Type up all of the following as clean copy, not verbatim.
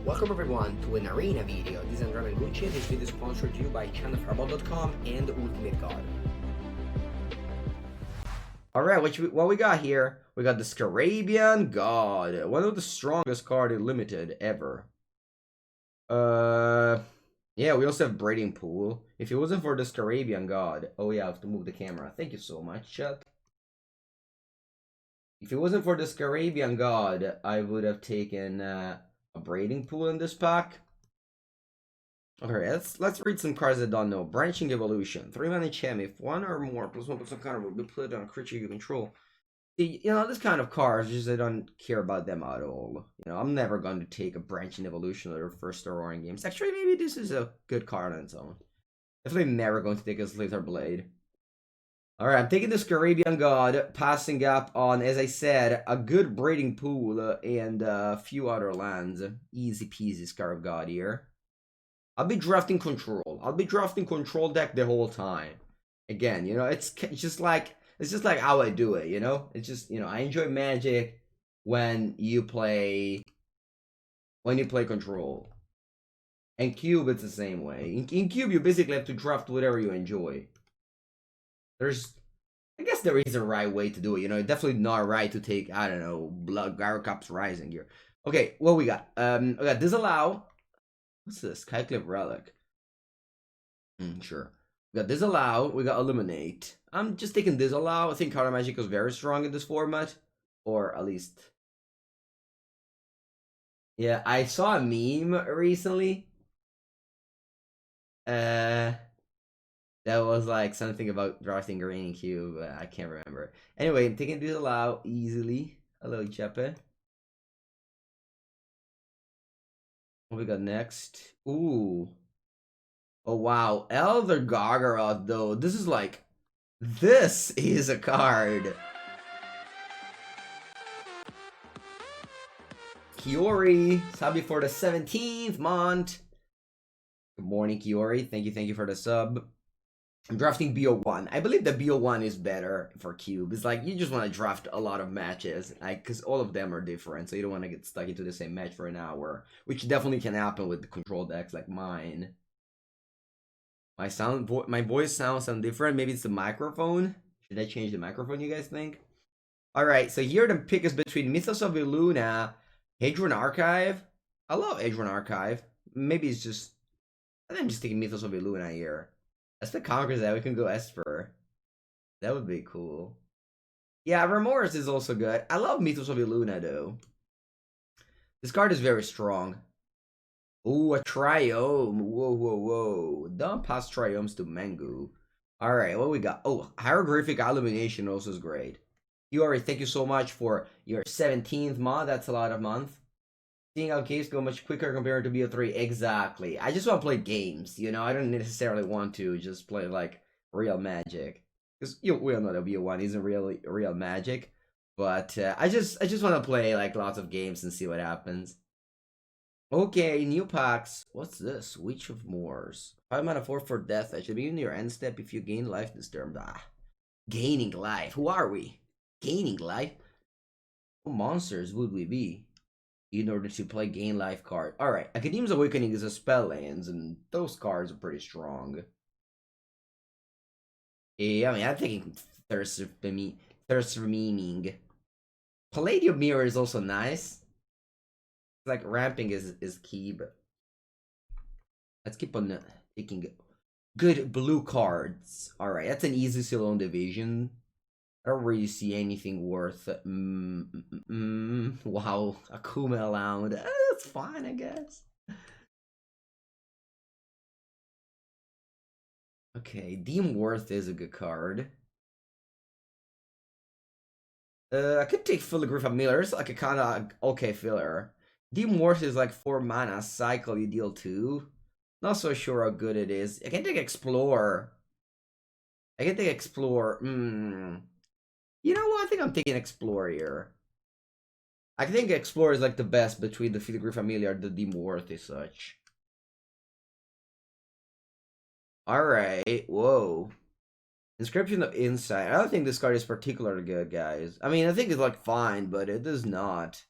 Welcome everyone to an arena video. This is Andrea Mengucci. This video is sponsored to you by channelfireball.com and Ultimate God. Alright, what we got here? We got the Scarabian God. One of the strongest card in Limited ever. Yeah, we also have Braiding Pool. If it wasn't for the Scarabian God... Oh yeah, I have to move the camera. Thank you so much, chat. If it wasn't for the Scarabian God, I would have taken a Braiding Pool in this pack. Okay, let's read some cards I don't know. Branching Evolution. 3-mana Chem. If one or more +1 counter will be put on a creature you control. See, you know, this kind of cards, just I don't care about them at all. You know, I'm never going to take a Branching Evolution or first Auroran games. Actually, maybe this is a good card on its own. Definitely never going to take a Slither Blade. Alright, I'm taking the Scarabian God, passing up on, as I said, a good Braiding Pool and a few other lands. Easy peasy Scarab God here. I'll be drafting Control. I'll be drafting Control deck the whole time. Again, you know, it's just like how I do it, you know? It's just, you know, I enjoy Magic when you play Control. And Cube, it's the same way. In Cube, you basically have to draft whatever you enjoy. I guess there is a right way to do it, you know, definitely not right to take, I don't know, Gyrocops Rising here. Okay, what we got? We got Disallow. What's this? Skyclip Relic. Sure. We got Disallow, we got Illuminate. I'm just taking Disallow. I think Color Magic was very strong in this format. Or at least... Yeah, I saw a meme recently. That was like something about drafting Green Cube. I can't remember. Anyway, I'm taking Disallow easily. Hello, Chepe. What we got next? Ooh. Oh, wow. Elder Gargaroth, though. This is a card. Kiori. Sabi for the 17th month. Good morning, Kiori. Thank you for the sub. I'm drafting BO1. I believe the BO1 is better for Cube. It's like you just want to draft a lot of matches, like, because all of them are different, so you don't want to get stuck into the same match for an hour, which definitely can happen with the control decks like mine. My voice sounds different. Maybe it's the microphone. Should I change the microphone, you guys think? Alright, so here the pick is between Mythos of Illuna, Hadron Archive. I love Hadron Archive. Maybe it's just... I think I'm just taking Mythos of Illuna here. As the conquers that, we can go Esper. That would be cool. Yeah, Remorse is also good. I love Mythos of Illuna, though. This card is very strong. Ooh, a Triome. Whoa. Don't pass Triomes to Mengu. Alright, what we got? Oh, Hieroglyphic Illumination also is great. Yuri, thank you so much for your 17th month. That's a lot of month. Seeing how games go much quicker compared to BO3. Exactly. I just want to play games, you know? I don't necessarily want to just play, like, real Magic. Because we all know that BO1 isn't really real Magic. But I just want to play, like, lots of games and see what happens. Okay, new packs. What's this? Witch of Moors. 5 mana 4 for death. I should begin your end step if you gain life this turn. Gaining life. Who are we? Gaining life? What monsters would we be in order to play gain life card? Alright, Academy's Awakening is a spell lands, and those cards are pretty strong. Yeah, I mean, I'm thinking Thirst for Meaning. Palladium Mirror is also nice. Like, ramping is key, but let's keep on taking good blue cards. Alright, that's an easy Ceylon Division. I don't really see anything worth it. Wow, Akuma allowed. That's fine, I guess. Okay, Deem Worth is a good card. I could take Filigree Miller. It's like a kind of okay filler. Deem Worth is like 4 mana. Cycle, you deal 2. Not so sure how good it is. I can take Explore. You know what? I think I'm taking Explore here. I think Explore is like the best between the Filigree Familiar and the Deem Worth as such. Alright, whoa. Inscription of Insight. I don't think this card is particularly good, guys. I mean, I think it's like fine, but it is not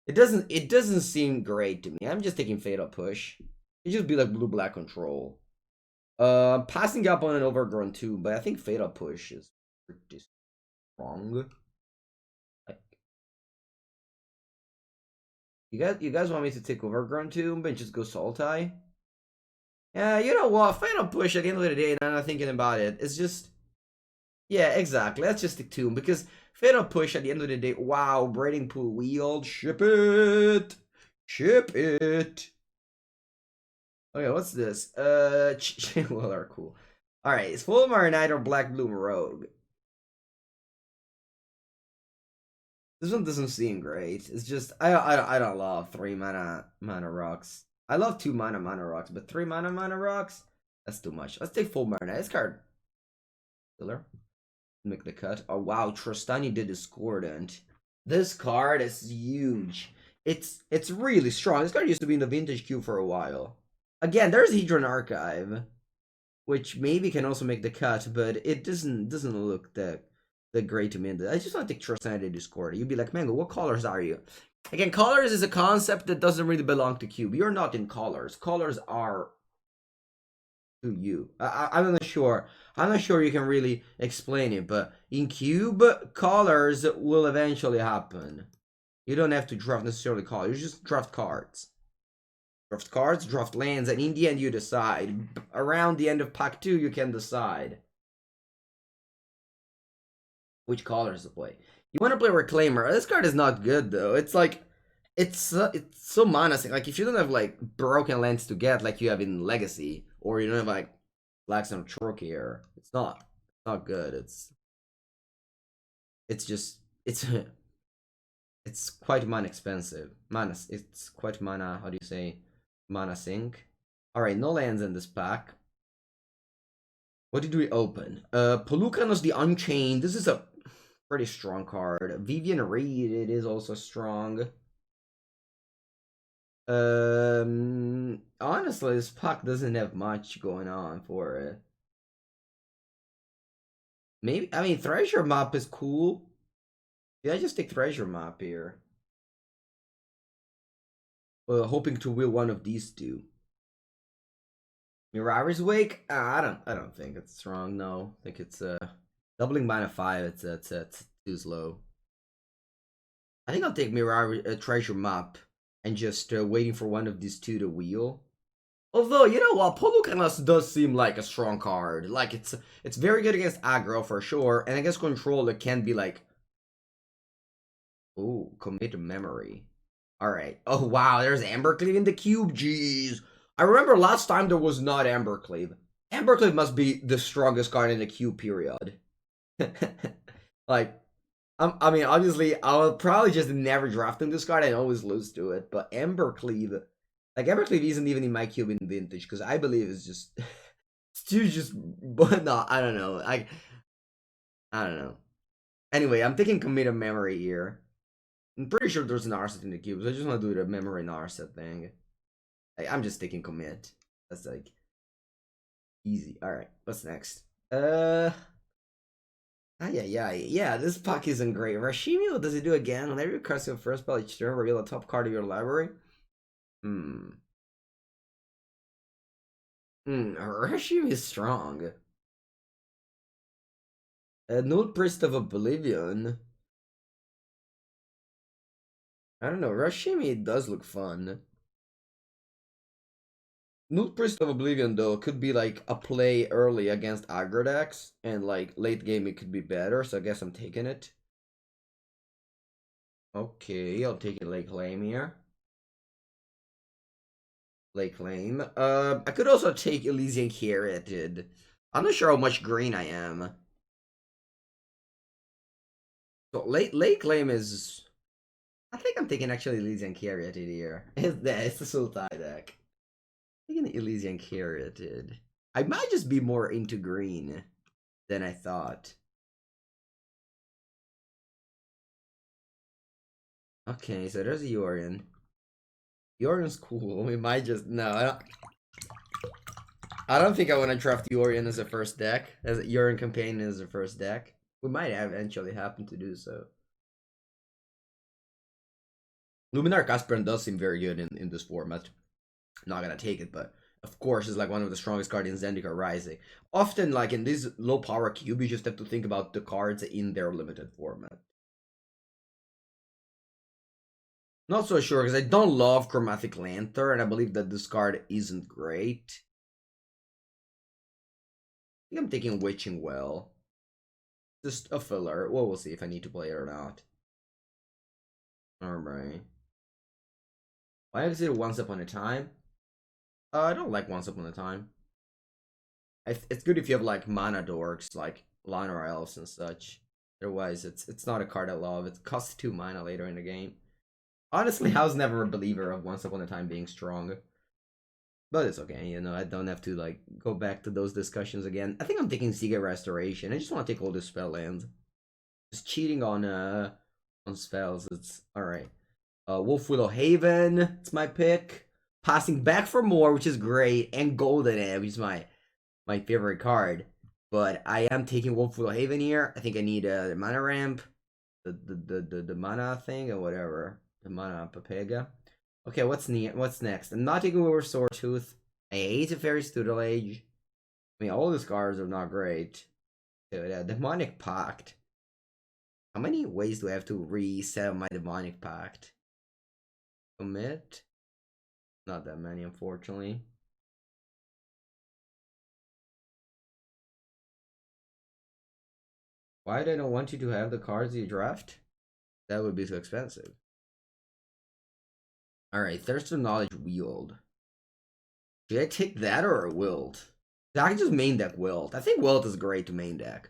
It doesn't seem great to me. I'm just taking Fatal Push. It just be like blue-black control. Passing up on an Overgrown too, but I think Fatal Push is pretty strong. Like, you guys want me to take Overgrown too, but just go Sultai? Yeah, you know what? Fatal Push at the end of the day, now that I'm thinking about it, it's just, yeah, exactly. Let's just stick to him because Fatal Push at the end of the day, wow, Braiding Pool Wield, ship it! Ship it! Okay, what's this? Well, are cool. Alright, it's Full Marinite or Black Bloom Rogue. This one doesn't seem great. It's just, I don't love 3 mana rocks. I love 2 mana rocks, but 3 mana rocks? That's too much. Let's take Full Marinite. This card. Killer. Make the cut. Oh wow, Trostani the Discordant. This card is huge. It's really strong. This card used to be in the vintage queue for a while. Again, there's Hedron Archive, which maybe can also make the cut, but it doesn't look that great to me. I just want to take Trostani the Discordant. You'd be like, Mango, what colors are you? Again, colors is a concept that doesn't really belong to cube. You're not in colors. Colors are to you. I'm not sure. I'm not sure you can really explain it, but in cube, colors will eventually happen. You don't have to draft necessarily colors. You just draft cards. Draft cards, draft lands, and in the end you decide. Around the end of pack 2, you can decide which colors to play. You want to play Reclaimer. This card is not good, though. It's like, it's so menacing. Like, if you don't have, like, broken lands to get, like you have in Legacy, or you don't have, like, Blackstone Trocare, it's not good. It's just, it's quite mana expensive. It's quite mana, how do you say, mana sink. Alright, no lands in this pack. What did we open? Pelucanos the Unchained. This is a pretty strong card. Vivian Reed, it is also strong. Honestly, this pack doesn't have much going on for it. Maybe, I mean, Treasure Map is cool. Did I just take Treasure Map here? Hoping to wheel one of these two. Mirari's Wake? I don't think it's strong. No, I think it's doubling mana 5. It's too slow. I think I'll take Mirari Treasure Map and just waiting for one of these two to wheel. Although, you know what, Pelucanos does seem like a strong card. Like, it's very good against aggro for sure, and against control it can be like, ooh, commit memory. Alright. Oh wow, there's Ambercleave in the cube, jeez. I remember last time there was not Ambercleave. Ambercleave must be the strongest card in the cube period. Like, I mean, obviously, I'll probably just never draft in this card and always lose to it, but Ambercleave, like, Evercleave isn't even in my cube in Vintage, because I believe it's just... Stu just... But no, I don't know. I don't know. Anyway, I'm taking Commit of Memory here. I'm pretty sure there's an Narset in the cube, so I just want to do the Memory Narset thing. Like, I'm just taking Commit. That's, like... Easy. Alright, what's next? Yeah, this pack isn't great. Rashimi, what does it do again? On every card your first spell each turn, reveal a top card of your library. Rashimi is strong. Null Priest of Oblivion. I don't know, Rashimi does look fun. Null Priest of Oblivion, though, could be like a play early against aggro decks, and like late game it could be better, so I guess I'm taking it. Okay, I'll take a Lake Claim here. Lake Claim. I could also take Elysian Caryatid. I'm not sure how much green I am. So Lake Claim is... I think I'm taking actually Elysian Caryatid here. It's the Sultai deck. I'm taking Elysian Caryatid. I might just be more into green than I thought. Okay, so there's a Yorion. Yorion's cool. We might just... No, I don't think I want to draft Yorion as a first deck. As Yorion Companion as a first deck. We might have eventually happen to do so. Luminar Casper does seem very good in this format. I'm not gonna take it, but of course it's like one of the strongest cards in Zendikar Rising. Often, like in this low power cube, you just have to think about the cards in their limited format. Not so sure, because I don't love Chromatic Lantern, and I believe that this card isn't great. I think I'm taking Witching Well. Just a filler. Well, we'll see if I need to play it or not. Alright. Why is it Once Upon a Time? I don't like Once Upon a Time. It's good if you have like mana dorks, like Llanowar Elves and such. Otherwise, it's not a card I love. It costs 2 mana later in the game. Honestly, I was never a believer of Once Upon a Time being strong. But it's okay, you know, I don't have to like go back to those discussions again. I think I'm taking Seagate Restoration. I just want to take all the spell lands. Just cheating on spells. It's alright. Wolfwillow Haven, it's my pick. Passing back for more, which is great, and Golden Egg, which is my favorite card. But I am taking Wolfwillow Haven here. I think I need the mana ramp, the mana thing, or whatever. The mana Papega. Okay, what's next? I'm not taking over Sawtooth. I hate the Fairy's Tutelage. I mean, all these cards are not great. Demonic Pact. How many ways do I have to reset my Demonic Pact? Commit? Not that many, unfortunately. Why do I not want you to have the cards you draft? That would be too expensive. Alright, Thirst of Knowledge Wield. Should I take that or a Wilt? I can just main deck Wilt. I think Wilt is great to main deck.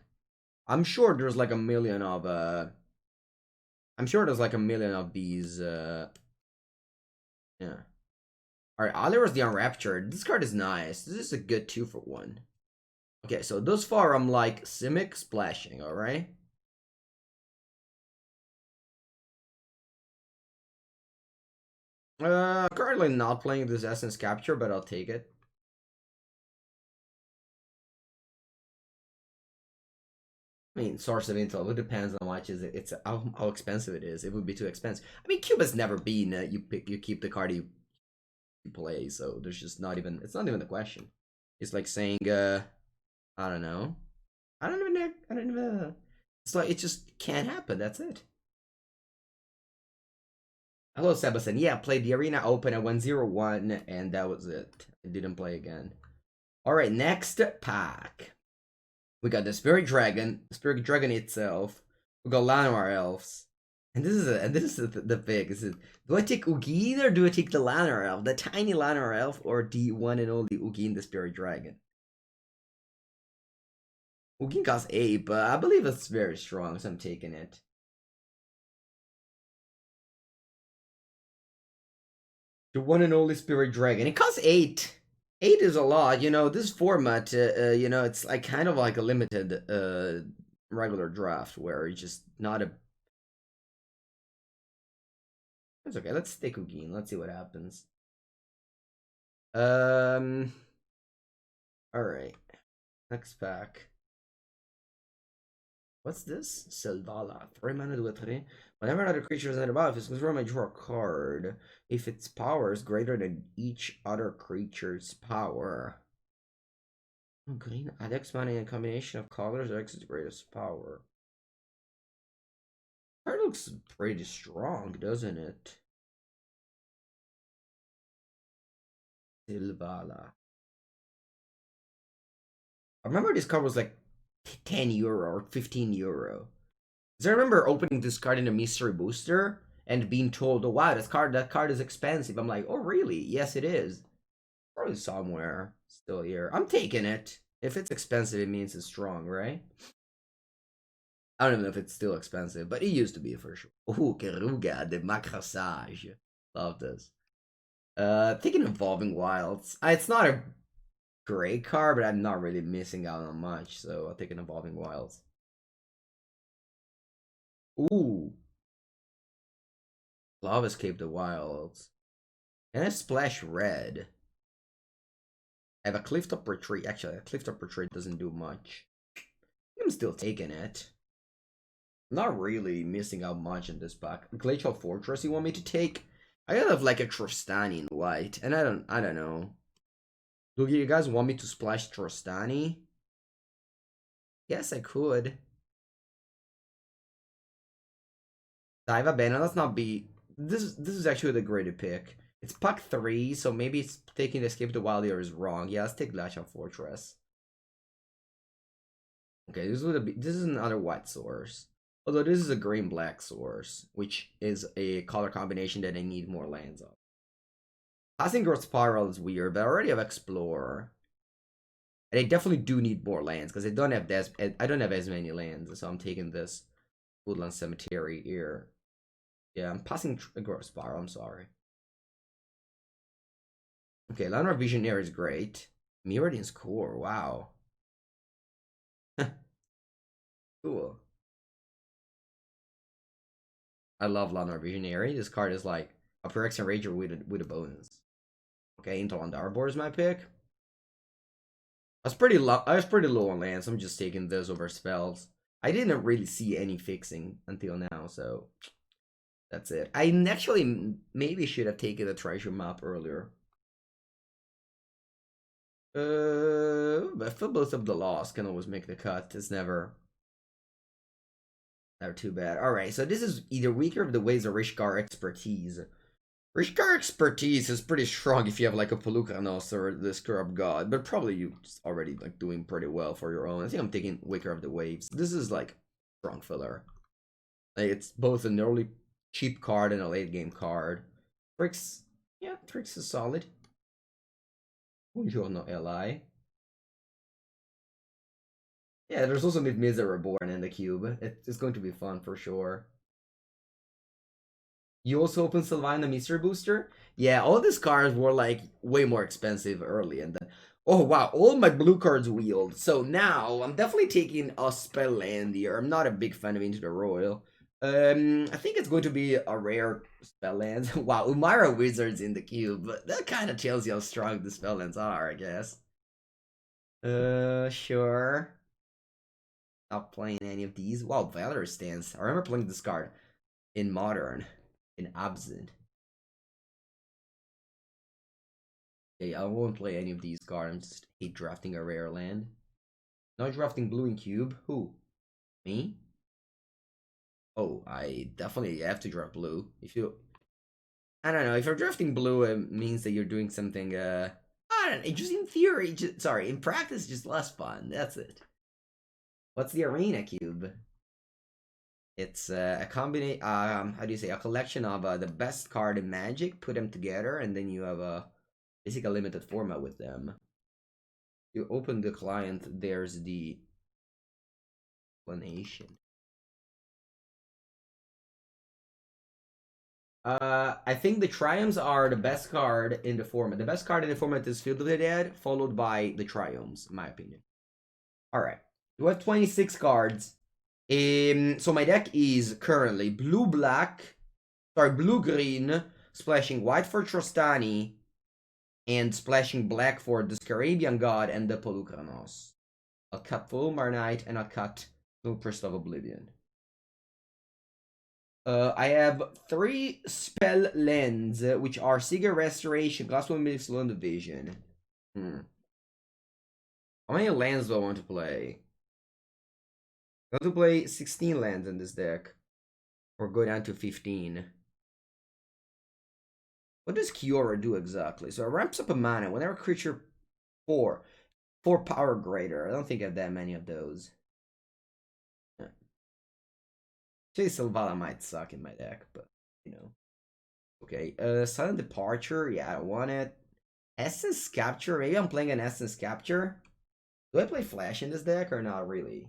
I'm sure there's like a million of I'm sure there's like a million of these yeah. Alright, Alior's the Unraptured. This card is nice. This is a good 2-for-1. Okay, so thus far I'm like Simic splashing, alright? Currently not playing this Essence Capture, but I'll take it. I mean, source of intel. It depends on how much it's how expensive it is. It would be too expensive. I mean, Cube has never been you keep the card you play, so there's just not even it's not even the question. It's like saying I don't know. I don't even it's like it just can't happen. That's it. Hello, Sebastian. Yeah, played the Arena Open. I went 0-1, and that was it. I didn't play again. Alright, next pack. We got the Spirit Dragon itself. We got Llanowar Elves. And this is the pick. Do I take Ugin or do I take the Llanowar Elf? The tiny Llanowar Elf or the one and only Ugin the Spirit Dragon? Ugin costs 8, but I believe it's very strong, so I'm taking it. The one and only Spirit Dragon. It costs 8. 8 is a lot, you know. This format, you know, it's like kind of like a limited regular draft where it's just not a. It's okay. Let's take Ugin. Let's see what happens. All right. Next pack. What's this? Selvala. 3 mana to a 3. Whenever another creature is in the battlefield, it's considered I draw a card. If its power is greater than each other creature's power. Green, add X mana in a combination of colors or X's greatest power. Card looks pretty strong, doesn't it? Selvala. I remember this card was like 10 euro or 15 euro. Because I remember opening this card in a mystery booster and being told, oh wow, that card is expensive. I'm like, oh really? Yes, it is. Probably somewhere still here. I'm taking it. If it's expensive, it means it's strong, right? I don't even know if it's still expensive, but it used to be for sure. Ooh, Keruga de Macrassage. Love this. Taking Evolving Wilds. It's not a great card, but I'm not really missing out on much, so I'll take an Evolving Wilds. Ooh. Lava Escape the Wilds. And a Splash Red. I have a Clifftop Retreat. Actually, a Clifftop Retreat doesn't do much. I'm still taking it. I'm not really missing out much in this pack. Glacial Fortress you want me to take? I have like a Trostani in white, and I don't know. Do you guys want me to splash Trostani? Yes, I could. Diva Banner, let's not be. This is actually the greater pick. It's Puck 3, so maybe it's taking the Escape to Wild Air is wrong. Yeah, let's take Glacial Fortress. Okay, this is another white source. Although this is a green-black source, which is a color combination that I need more lands of. Passing Growth Spiral is weird, but I already have Explorer. And I definitely do need more lands, because I don't have as many lands, so I'm taking this Woodland Cemetery here. Yeah, I'm passing a Growth Spiral, I'm sorry. Okay, Landmark Visionary is great. Meridian's Core, wow. Cool. I love Landmark Visionary. This card is like a Phyrexian Rager with a bonus. Okay, Intel Arbor is my pick. I was pretty low on lands. I'm just taking this over spells. I didn't really see any fixing until now, so that's it. I actually maybe should have taken the treasure map earlier. But Fibbles of the Lost can always make the cut. It's never too bad. Alright, so this is either Weaker of the Waves or Rishkar Expertise. Rishkar Expertise is pretty strong if you have like a Pelucranos or the Scrub God, but probably you already like doing pretty well for your own. I think I'm taking Waker of the Waves. This is like strong filler. Like, it's both an early cheap card and a late game card. Tricks, yeah, Tricks is solid. Buongiorno, Li. Yeah, there's also Miza Reborn in the cube. It's going to be fun for sure. You also open Sylvana Mystery Booster? Yeah, all these cards were like way more expensive early, and then oh wow, all my blue cards wheeled. So now I'm definitely taking a spell land here. I'm not a big fan of Into the Royal. I think it's going to be a rare spell land. Wow, Umara Wizards in the cube, but that kind of tells you how strong the spell lands are, I guess. Sure. Not playing any of these. Wow, Valor Stance. I remember playing this card in Modern, in Absent. Okay, I won't play any of these cards. I'm just hate drafting a rare land. Not drafting blue in cube. Who? Me? Oh, I definitely have to draft blue. If you, I don't know. If you're drafting blue, it means that you're doing something. I don't know. Just in theory, sorry, in practice, just less fun. That's it. What's the arena cube? It's a combination. How do you say? A collection of the best card in Magic. Put them together, and then you have a basically a limited format with them. You open the client. There's the explanation. I think the Triumphs are the best card in the format. The best card in the format is Field of the Dead, followed by the Triumphs, in my opinion. Alright. You have 26 cards. So my deck is currently blue-green, splashing white for Trostani, and splashing black for the Scarabian God and the Pelucranos. I'll cut Full Marnite, and I'll cut Full Priest of Oblivion. I have 3 spell lands, which are Sigil Restoration, Glasswing Mix, Lone Division. How many lands do I want to play? I want to play 16 lands in this deck. Or go down to 15. What does Kiora do exactly? So it ramps up a mana whenever creature 4 power greater. I don't think I have that many of those. Actually, Sylvala might suck in my deck, but you know. Okay, Silent Departure, yeah, I don't want it. Essence Capture, maybe I'm playing an Essence Capture. Do I play Flash in this deck or not really?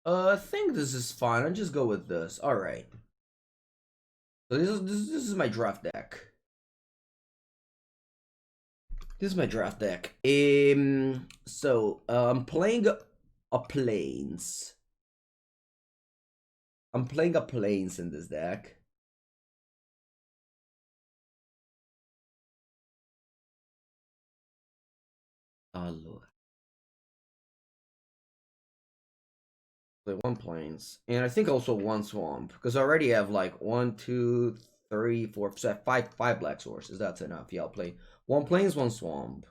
I think this is fine. I'll just go with this. Alright. So this is my draft deck. This is my draft deck. So I'm playing a plains. I'm playing a plains in this deck. Oh lord. Play 1 plains. And I think also 1 swamp. Because I already have like 1, 2, 3, 4, 5 black sources. That's enough. Yeah, I'll play 1 plains, 1 swamp.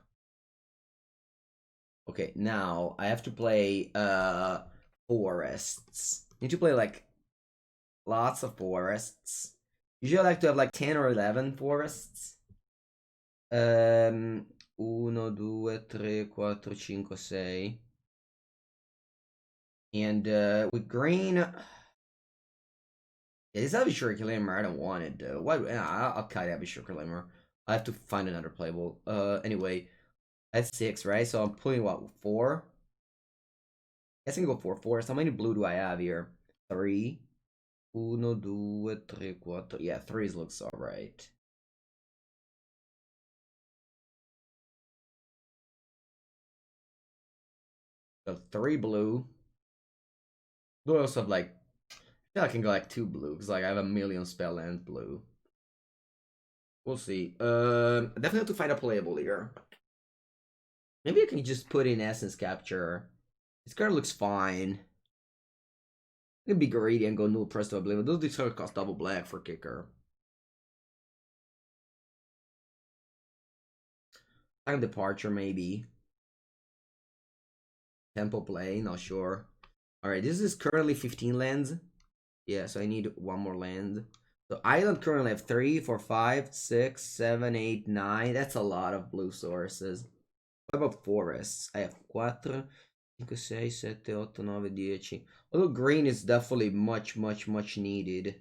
Okay, now I have to play forests. Need to play like lots of forests. Usually I like to have like 10 or 11 forests. 1, 2, 3, 4, 5, 6. And with green, yeah, this Abishur Reclaimer, I don't want it though. Why? I'll cut Abishur Reclaimer. I have to find another playable. Anyway, that's 6, right? So I'm putting what, 4? I guess I can go 4 4. How many blue do I have here? 3. 1, 2, 3, 4. Yeah, 3 looks alright. So 3 blue. Do I also have like, I feel I can go like 2 blue because like I have a million spell and blue. We'll see. Definitely have to find a playable here. Maybe I can just put in Essence Capture. This card looks fine. I'm gonna be greedy and go null Presto Oblivion. Those cards cost double black for kicker. Time Departure, maybe. Tempo Play, not sure. Alright, this is currently 15 lands. Yeah, so I need 1 more land. So Island currently have 3, 4, 5, 6, 7, 8, 9. That's a lot of blue sources. What about forests? I have 4, 5, 6, 7, 8, 9, 10. Although green is definitely much needed.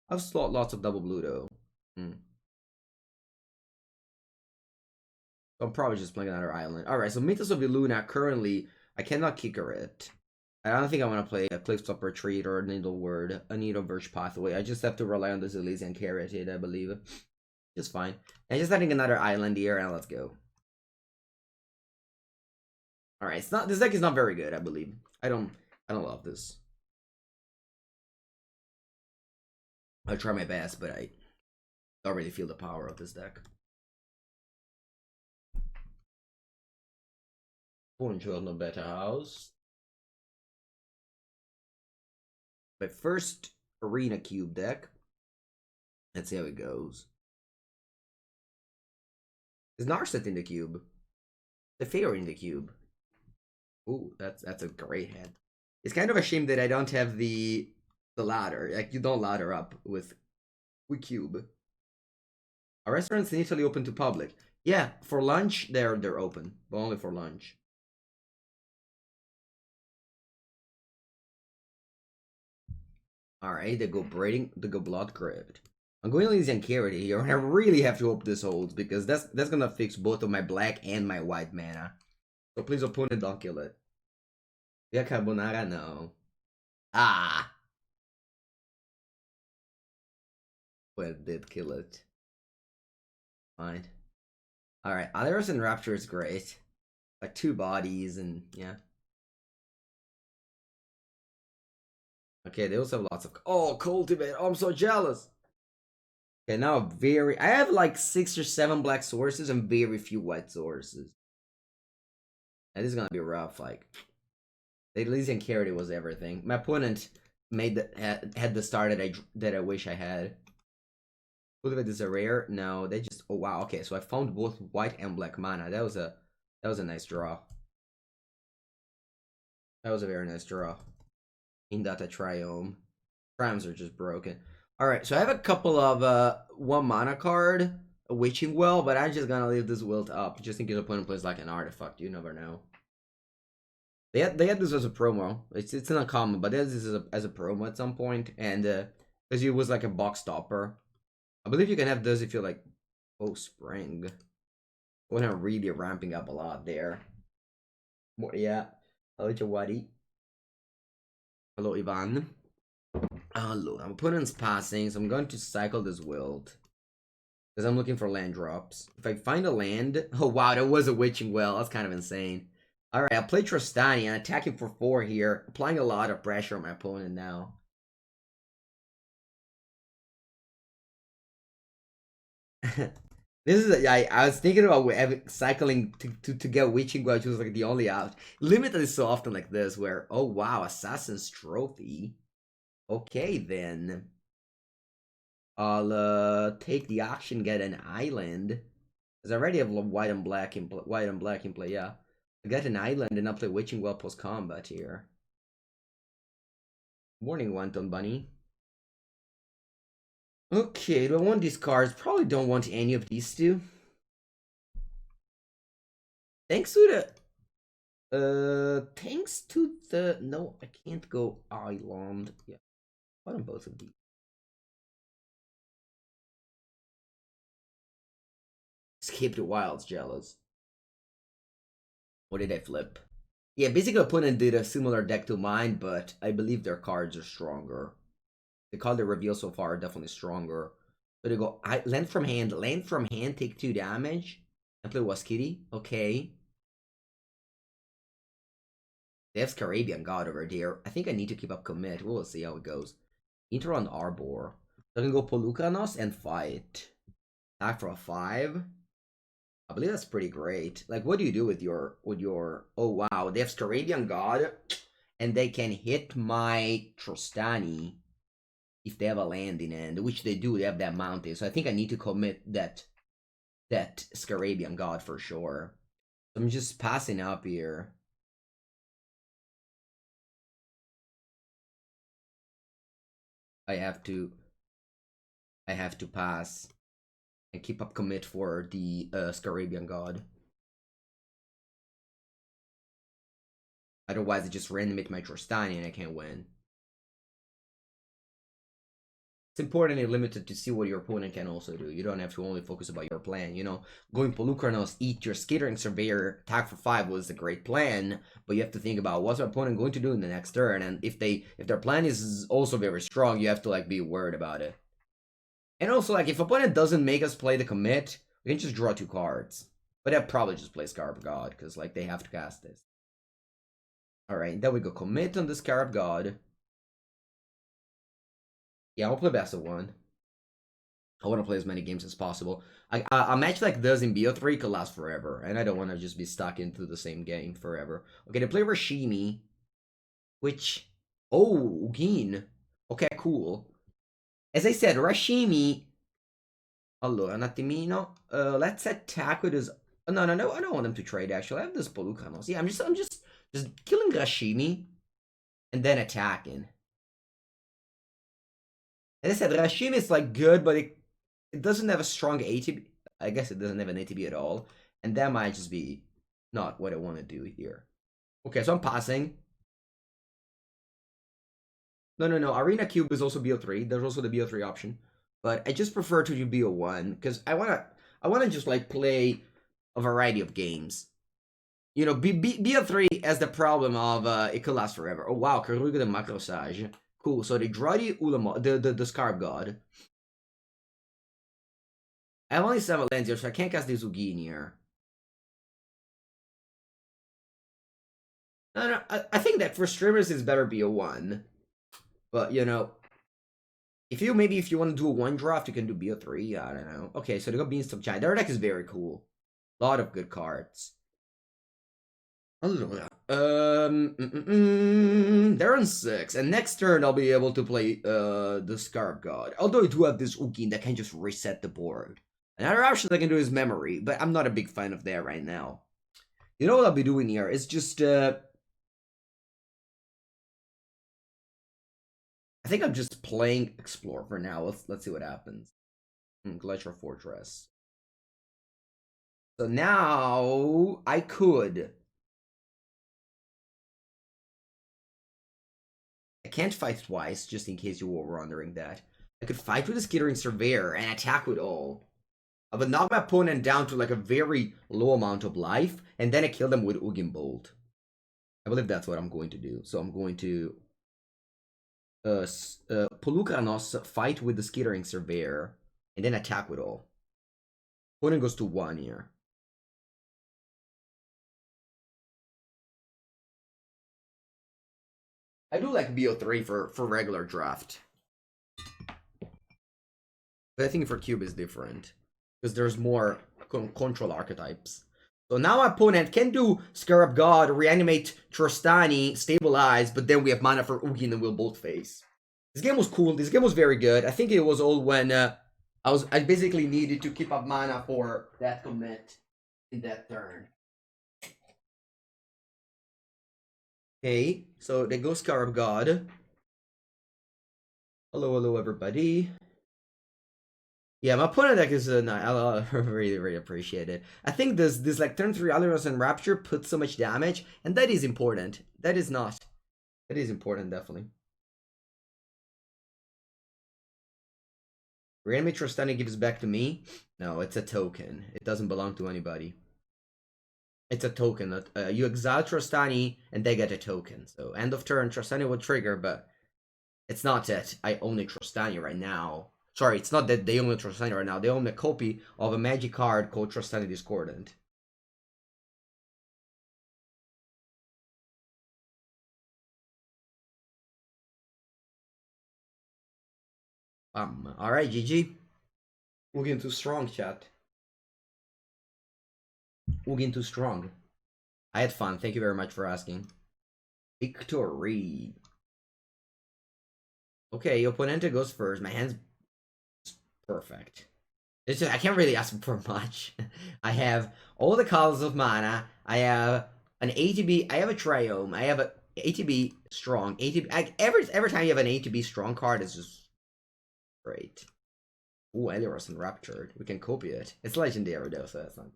I've slot lots of double blue though. So I'm probably just playing another island. Alright, so Mythos of Illuna currently, I cannot kicker it. I don't think I want to play a Cliffstop Retreat or a Needle Word, a Needle Verge Pathway. I just have to rely on this Elysian Carotid, I believe. Just fine. And just adding another island here, and let's go. Alright, it's not, this deck is not very good, I believe. I don't love this. I'll try my best, but I don't really feel the power of this deck. Buongiorno, Better House. My first Arena Cube deck. Let's see how it goes. Is Narset in the cube? The Fair in the cube. Ooh, that's a great hand. It's kind of a shame that I don't have the ladder. Like, you don't ladder up with cube. Are restaurants in Italy open to public? Yeah, for lunch they're open, but only for lunch. Alright, they go Blood Crypt. I'm going Elysian Carity here, and I really have to hope this holds, because that's gonna fix both of my black and my white mana. So please, opponent, don't kill it. Via Carbonara, no. Ah! Well, it did kill it. Fine. Alright, Alerus and Rapture is great. Like 2 bodies, and yeah. Okay, they also have lots of... Oh, Cultivate! Oh, I'm so jealous! Okay, now I have like 6 or 7 black sources and very few white sources. And this is gonna be rough, like... The Elysian Carity was everything. My opponent had the start that I wish I had. Cultivate is a rare? No, they just... Oh, wow, okay, so I found both white and black mana. That was a nice draw. That was a very nice draw. In Data Triome. Triumphs are just broken. Alright, so I have a couple of 1 mana card, a Witching Well, but I'm just gonna leave this wilt up, just in case the opponent plays like an artifact, you never know. They had this as a promo. It's an uncommon, but they had this as a promo at some point, and because it was like a box stopper. I believe you can have this if you're like, oh, Spring. When I'm really ramping up a lot there. More, yeah. Hello, Jawadi. Hello, Ivan. Hello, my opponent's passing, so I'm going to cycle this wild. Because I'm looking for land drops. If I find a land... Oh, wow, that was a Witching Well. That's kind of insane. Alright, I'll play Trostani and attacking for 4 here. Applying a lot of pressure on my opponent now. This is I was thinking about cycling to get Witching Well, which was like the only out. Limited is so often like this where, oh wow, Assassin's Trophy. Okay then. I'll take the action, get an island. Because I already have white and black in play, yeah. I get an island and I'll play Witching Well post combat here. Warning, Wanton Bunny. Okay, do I want these cards? Probably don't want any of these two. Thanks to the no, I can't go island. Yeah. Why don't both of these? Escape the Wilds, jealous. What did I flip? Yeah, basically opponent did a similar deck to mine, but I believe their cards are stronger. The card they reveal so far are definitely stronger. So they go land from hand, take 2 damage, and play Waskitty. Okay. They have Caribbean God over there. I think I need to keep up commit. We'll see how it goes. Enter on Arbor. So I can go Polukranos and fight. Attack for a 5. I believe that's pretty great. Like, what do you do with your oh wow, they have Scarabian God, and they can hit my Trostani if they have a land in end, which they do, they have that mountain. So I think I need to commit that Scarabian God for sure. So I'm just passing up here. I have to pass and keep up commit for the Scarabian God. Otherwise, I just randomate my Trostani and I can't win. It's important and limited to see what your opponent can also do. You don't have to only focus about your plan. You know, going Polukranos, eat your Skittering Surveyor, attack for 5 was a great plan, but you have to think about what's our opponent going to do in the next turn, and if their plan is also very strong, you have to like be worried about it. And also, like, if opponent doesn't make us play the commit, we can just draw 2 cards. But they'll probably just play Scarab God, because like they have to cast this. Alright, then we go commit on the Scarab God. Yeah, I'll play best of 1. I want to play as many games as possible. A match like this in BO3 could last forever, and I don't want to just be stuck into the same game forever. Okay, they play Rashimi, which... Oh, Ugin. Okay, cool. As I said, Rashimi... Allora, un attimino. Let's attack with his... No, I don't want him to trade, actually. I have this Polukranos. Yeah, I'm just killing Rashimi, and then attacking. As I said, Rashimi is, like, good, but it doesn't have a strong ATB. I guess it doesn't have an ATB at all. And that might just be not what I want to do here. Okay, so I'm passing. No. Arena Cube is also BO3. There's also the BO3 option. But I just prefer to do BO1 because I wanna just like play a variety of games. You know, BO3 has the problem of it could last forever. Oh wow, Karuga the Macrosage. Cool. So they draw the Ulamo, the Scarab God. I have only 7 lands here, so I can't cast the Ugin here. No, I think that for streamers it's better BO1. But, you know, if you want to do a 1 draft, you can do BO3. I don't know. Okay, so they got Beanstalk Giant. Their deck is very cool. A lot of good cards. They're on 6, and next turn I'll be able to play the Scarab God. Although I do have this Ugin that can just reset the board. Another option I can do is Memory, but I'm not a big fan of that right now. You know what I'll be doing here? It's just I think I'm just playing Explore for now. Let's see what happens. Glacier Fortress. So now I could. I can't fight twice, just in case you were wondering that. I could fight with the Skittering Surveyor and attack with all. I would knock my opponent down to like a very low amount of life, and then I kill them with Ugin Bolt. I believe that's what I'm going to do. So I'm going to Polukranos fight with the Skittering Surveyor, and then attack with all. Opponent goes to 1 here. I do like BO3 for regular draft. But I think for Cube is different. because there's more control archetypes. So now my opponent can do Scarab God, reanimate Trostani, stabilize, but then we have mana for Ugin and we'll both face. This game was cool. This game was very good. I think it was all when I basically needed to keep up mana for that commit in that turn. Okay, so they go Scarab God. Hello, everybody. Yeah, my opponent deck is I really appreciate it. I think this like turn 3 Alliros and Rapture puts so much damage, and that is important. That is not. That is important, definitely. Reanimate Trostani gives back to me. No, it's a token. It doesn't belong to anybody. It's a token. You exile Trostani, and they get a token. So end of turn, Trostani will trigger, but it's not that I own a Trostani right now. Sorry, it's not that they own a Trostani right now. They own a copy of a magic card called Trostani Discordant. Alright, GG. Ugin too strong, chat. Ugin too strong. I had fun. Thank you very much for asking. Victory. Okay, Opponente goes first. My hand's perfect. It's just, I can't really ask for much. I have all the colors of mana. I have an ATB. I have a Triome. I have a ATB strong. ATB. Every time you have an ATB strong card, it's just great. Ooh, Eliros and Raptured. We can copy it. It's legendary though, so that's not.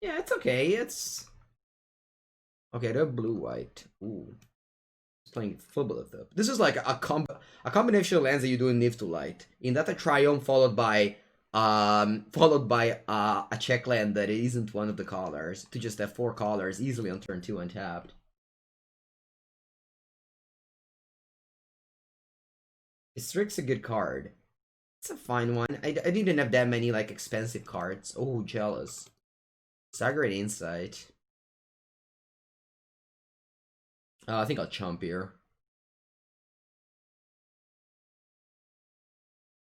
Yeah, it's okay. It's okay. They're blue-white. Ooh, playing football though. This is like a combination of lands that you do in Niv to Light. In that, a Triumph followed by a check land that isn't one of the colors to just have 4 colors easily on turn 2 untapped. Strix's a good card. It's a fine one. I didn't have that many like expensive cards. Oh, jealous. Staggered Insight. I think I'll chump here.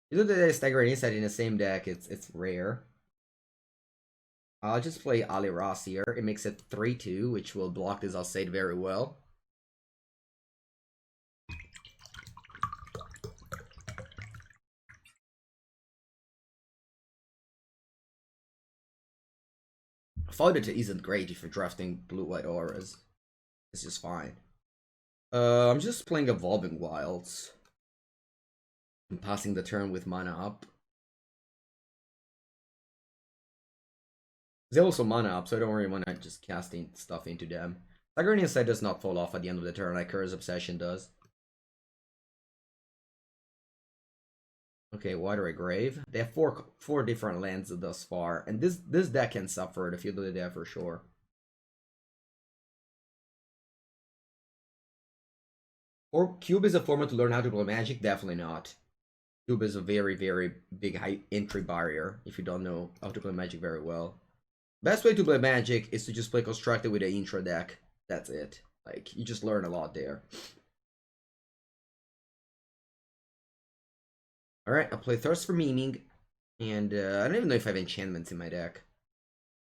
You know that there's Staggered Insight in the same deck, it's rare. I'll just play Ali Ross here. It makes it 3-2, which will block this Alseid very well. Fodder isn't great if you're drafting blue-white auras. It's just fine. I'm just playing Evolving Wilds. I'm passing the turn with mana up. They also mana up, so I don't really want to just casting stuff into them. Staggered Insight does not fall off at the end of the turn like Curse Obsession does. Okay, Watery Grave. They have four different lands thus far, and this deck can suffer if you do that for sure. Or Cube is a format to learn how to play Magic? Definitely not. Cube is a very, very big high entry barrier if you don't know how to play Magic very well. Best way to play Magic is to just play Constructed with an intro deck. That's it. Like, you just learn a lot there. Alright, I'll play Thirst for Meaning. And I don't even know if I have enchantments in my deck.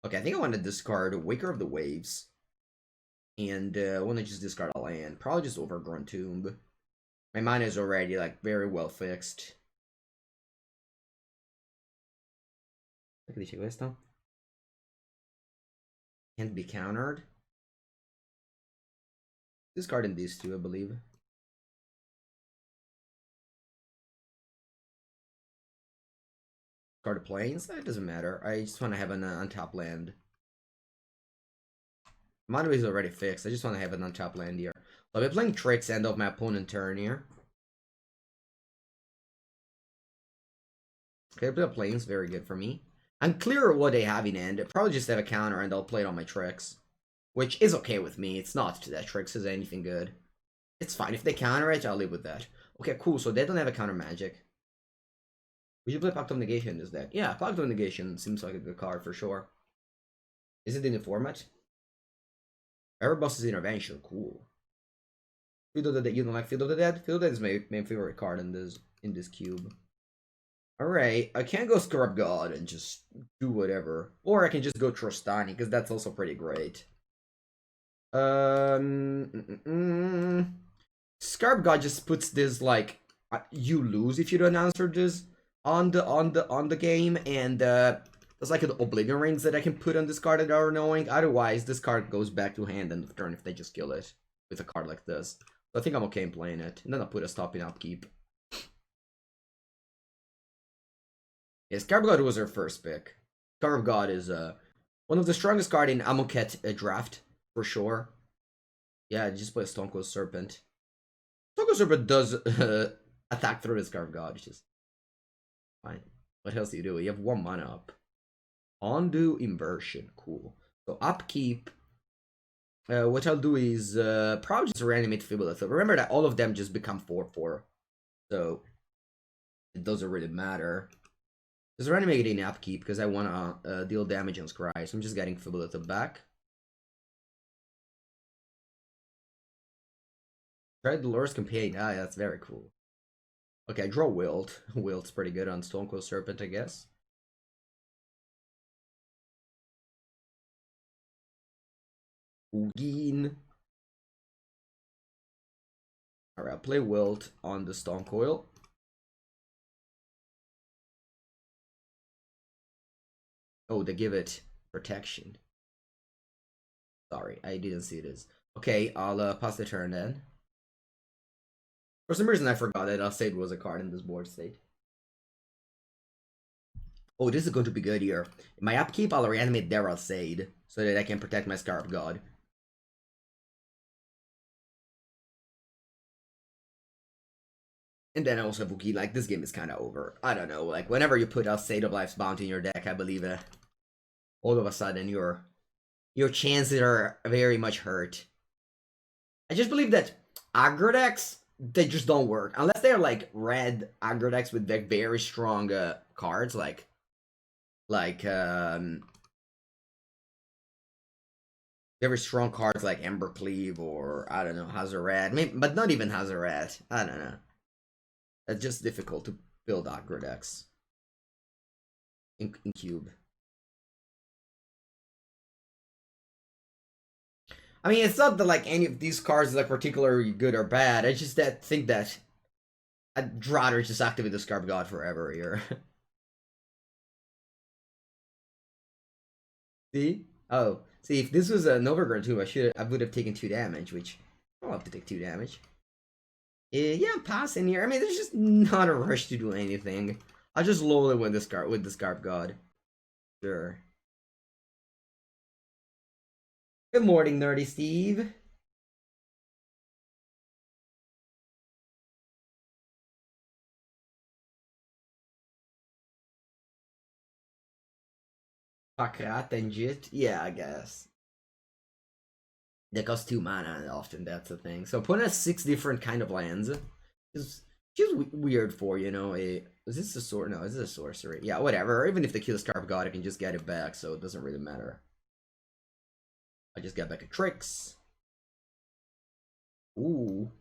Okay, I think I want to discard Waker of the Waves. And I want to just discard a land. Probably just Overgrown Tomb. My mana is already, like, very well fixed. Can't be countered. Discarding these two, I believe. Card Plains? It doesn't matter. I just want to have an untapped land. Mana is already fixed. I just want to have an untapped land here. So I'll be playing Tricks end of my opponent's turn here. Okay, play Plains, very good for me. I'm clear what they have in end. Probably just have a counter and I'll play it on my Tricks. Which is okay with me. It's not that Tricks is anything good. It's fine. If they counter it, I'll live with that. Okay, cool. So they don't have a counter magic. We should play Pact of Negation in this deck. Yeah, Pact of Negation seems like a good card for sure. Is it in the format? Erebus's Intervention, cool. Field of the Dead, you don't like Field of the Dead? Field of the Dead is my favorite card in this cube. Alright, I can go Scarab God and just do whatever. Or I can just go Trostani, because that's also pretty great. Scarab God just puts this, like, you lose if you don't answer this on the game, and there's like an Oblivion Rings that I can put on this card that are annoying. Otherwise, this card goes back to hand end of turn if they just kill it with a card like this. So I think I'm okay in playing it. And then I'll put a stop in upkeep. Yeah, Scarab God was her first pick. Scarab God is one of the strongest card in Amonkhet draft, for sure. Yeah, just play Stone Cold Serpent. Stone Cold Serpent does attack through the Scarab God, which is fine. What else do you do? You have 1 mana up. Undo Inversion, cool. So upkeep. What I'll do is probably just reanimate Fibboleth. Remember that all of them just become 4/4. So it doesn't really matter. Just reanimate in upkeep because I want to deal damage on Scry. So I'm just getting Fibboleth back. Try the Lord's Companion. Ah, that's very cool. Okay, I draw Wilt. Wilt's pretty good on Stone Cold Serpent, I guess. Ugin. Alright, I'll play Wilt on the Stone Coil. Oh, they give it protection. Sorry, I didn't see this. Okay, I'll pass the turn then. For some reason, I forgot that Alseid was a card in this board state. Oh, this is going to be good here. In my upkeep, I'll reanimate their Alseid so that I can protect my Scarab God. And then I also have Wookiee. Like, this game is kind of over. I don't know. Like, whenever you put Alseid of Life's Bounty in your deck, I believe all of a sudden your chances are very much hurt. I just believe that aggro decks, they just don't work. Unless they're, like, red aggro decks with, like, very strong cards, like very strong cards like Embercleave or, I don't know, Hazaret. Maybe, but not even Hazaret. I don't know. It's just difficult to build aggro decks in Cube. I mean, it's not that, like, any of these cards is, like, particularly good or bad. I just think that I'd rather just activate the Scarab God forever here. See? Oh, see, if this was an Overgrown Tomb, I would have taken 2 damage, which I don't have to take 2 damage. Yeah, I'm passing here. I mean, there's just not a rush to do anything. I'll just lull it with the Scarab God. Sure. Good morning, Nerdy Steve. Pakrat and Jit? Yeah, I guess. They cost 2 mana often, that's the thing. So opponent has 6 different kind of lands. It's just weird for, you know, is this a sword? No, is this a sorcery? Yeah, whatever. Even if they kill the Scarab God, I can just get it back, so it doesn't really matter. I just get back a Tricks. Ooh.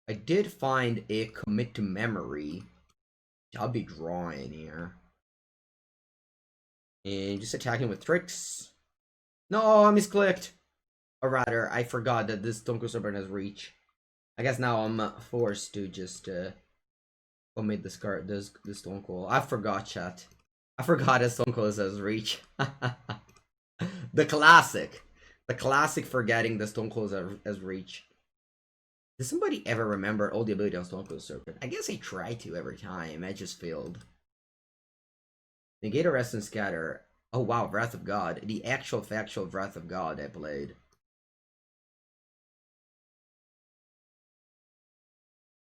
I did find a Commit to Memory. I'll be drawing here. And just attacking with Tricks. No, I misclicked. Or rather, I forgot that this Stone Cold Serpent has reach. I guess now I'm forced to just commit this card, this Stone Cold. I forgot, chat. I forgot that Stone Cold has reach. The classic. The classic forgetting the Stone Cold has reach. Does somebody ever remember all the ability on Stone Cold Serpent? I guess I try to every time. I just failed. Negate, Arrest, and Scatter. Oh wow, Wrath of God. The actual factual Wrath of God I played.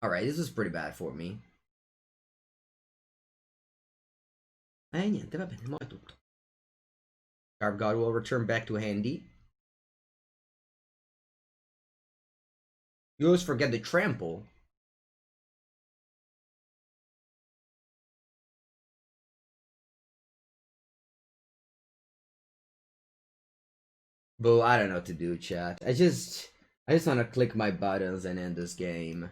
Alright, this is pretty bad for me. Niente, va bene, mo è tutto. Scarab God will return back to handy. You always forget the trample. But I don't know what to do, chat. I just want to click my buttons and end this game.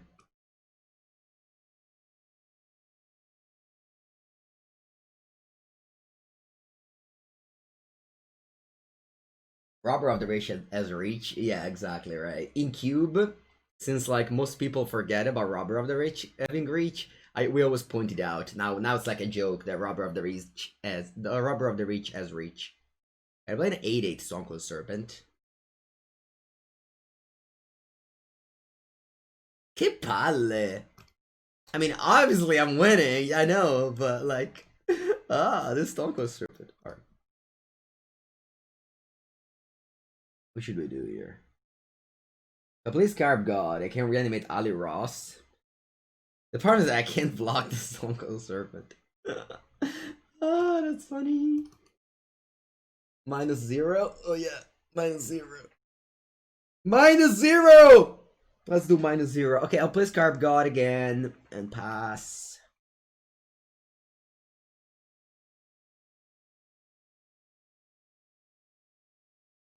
Robber of the Rich as reach. Yeah, exactly right. In Cube, since like most people forget about Robber of the Rich having reach, we always point it out. Now it's like a joke that Robber of the Reach as reach. I played an 8/8 Stonkless Serpent. Che palle! I mean, obviously I'm winning, I know, but like, this Stonkless Serpent. Alright. What should we do here? I play Scarab God. I can reanimate Ali Ross. The problem is that I can't block the Stonkless Serpent. Oh, that's funny. -0? Oh yeah, -0. -0! Let's do -0. Okay, I'll play Scarab God again and pass.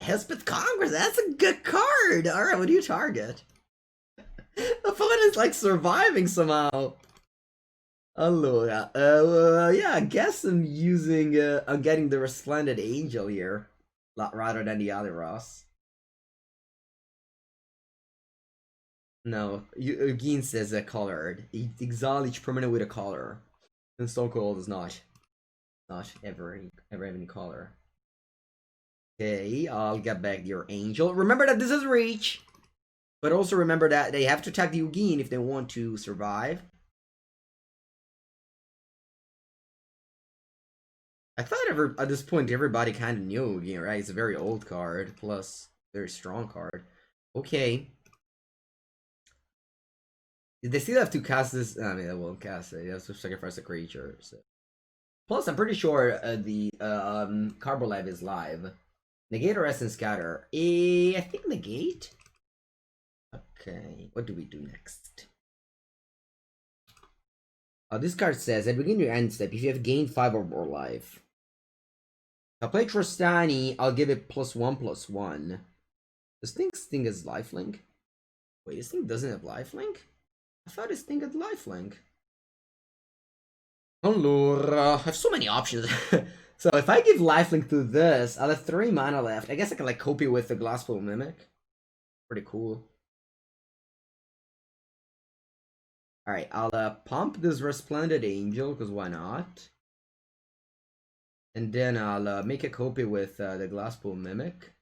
Hespeth Congress, that's a good card! Alright, what do you target? Opponent's like surviving somehow. Allora, yeah, I guess I'm using, I'm getting the Resplendent Angel here, rather than the other Ross. No, Ugin says a colored. Exile each permanent with a color. And Stone Cold is not ever have any color. Okay, I'll get back your Angel. Remember that this is reach, but also remember that they have to attack the Ugin if they want to survive. I thought at this point everybody kind of knew Ugin, right? It's a very old card, plus very strong card. Okay. They still have to cast this. I mean, they won't cast it. They have to sacrifice a creature. So. Plus, I'm pretty sure the Carbolab is live. Negate or Essence Scatter? I think negate. Okay, what do we do next? This card says, at the beginning of your end step, if you have gained 5 or more life. If I play Trostani, I'll give it +1/+1. Does this thing has lifelink? Wait, this thing doesn't have lifelink? I thought this thing had lifelink. Allora, I have so many options. So if I give lifelink to this, I'll have 3 mana left. I guess I can like copy with the Glasspool Mimic. Pretty cool. Alright, I'll pump this Resplendent Angel, because why not? And then I'll make a copy with the Glasspool Mimic.